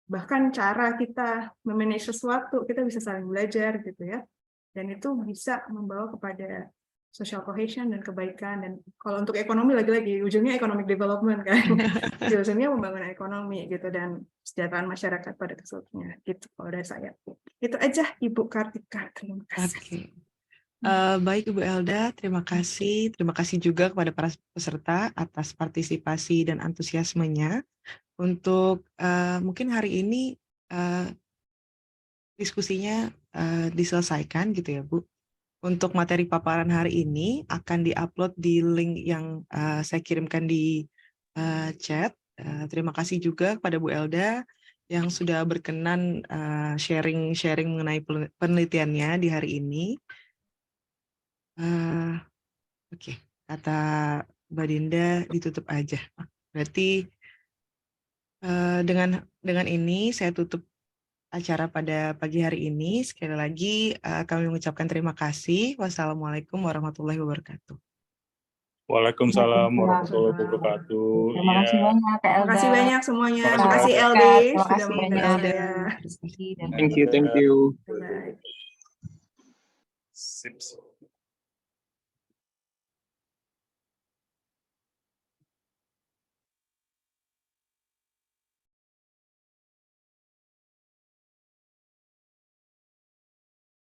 Bahkan cara kita memanage sesuatu, kita bisa saling belajar gitu ya. Dan itu bisa membawa kepada social cohesion dan kebaikan. Dan kalau untuk ekonomi lagi-lagi ujungnya economic development kan. Ujungnya pembangunan ekonomi gitu dan kesejahteraan masyarakat pada keseluruhannya gitu kalau dari saya. Itu aja Ibu Kartika. Terima kasih. Oke. Baik Ibu Elda, terima kasih. Terima kasih juga kepada para peserta atas partisipasi dan antusiasmenya. Untuk mungkin hari ini diskusinya diselesaikan gitu ya Bu. Untuk materi paparan hari ini akan diupload di link yang saya kirimkan di chat. Terima kasih juga kepada Bu Elda yang sudah berkenan sharing mengenai penelitiannya di hari ini. Oke, kata Mbak Dinda ditutup aja. Berarti dengan ini saya tutup acara pada pagi hari ini. Sekali lagi kami mengucapkan terima kasih. Wassalamualaikum warahmatullahi wabarakatuh. Waalaikumsalam warahmatullahi wabarakatuh. Terima kasih banyak Kak Terima Elda. kasih banyak semuanya. Terima Terima kasih kasih, LD Terima sudah kasih mengundang banyak. saya. Terima kasih dan Thank you. Bye. Sip.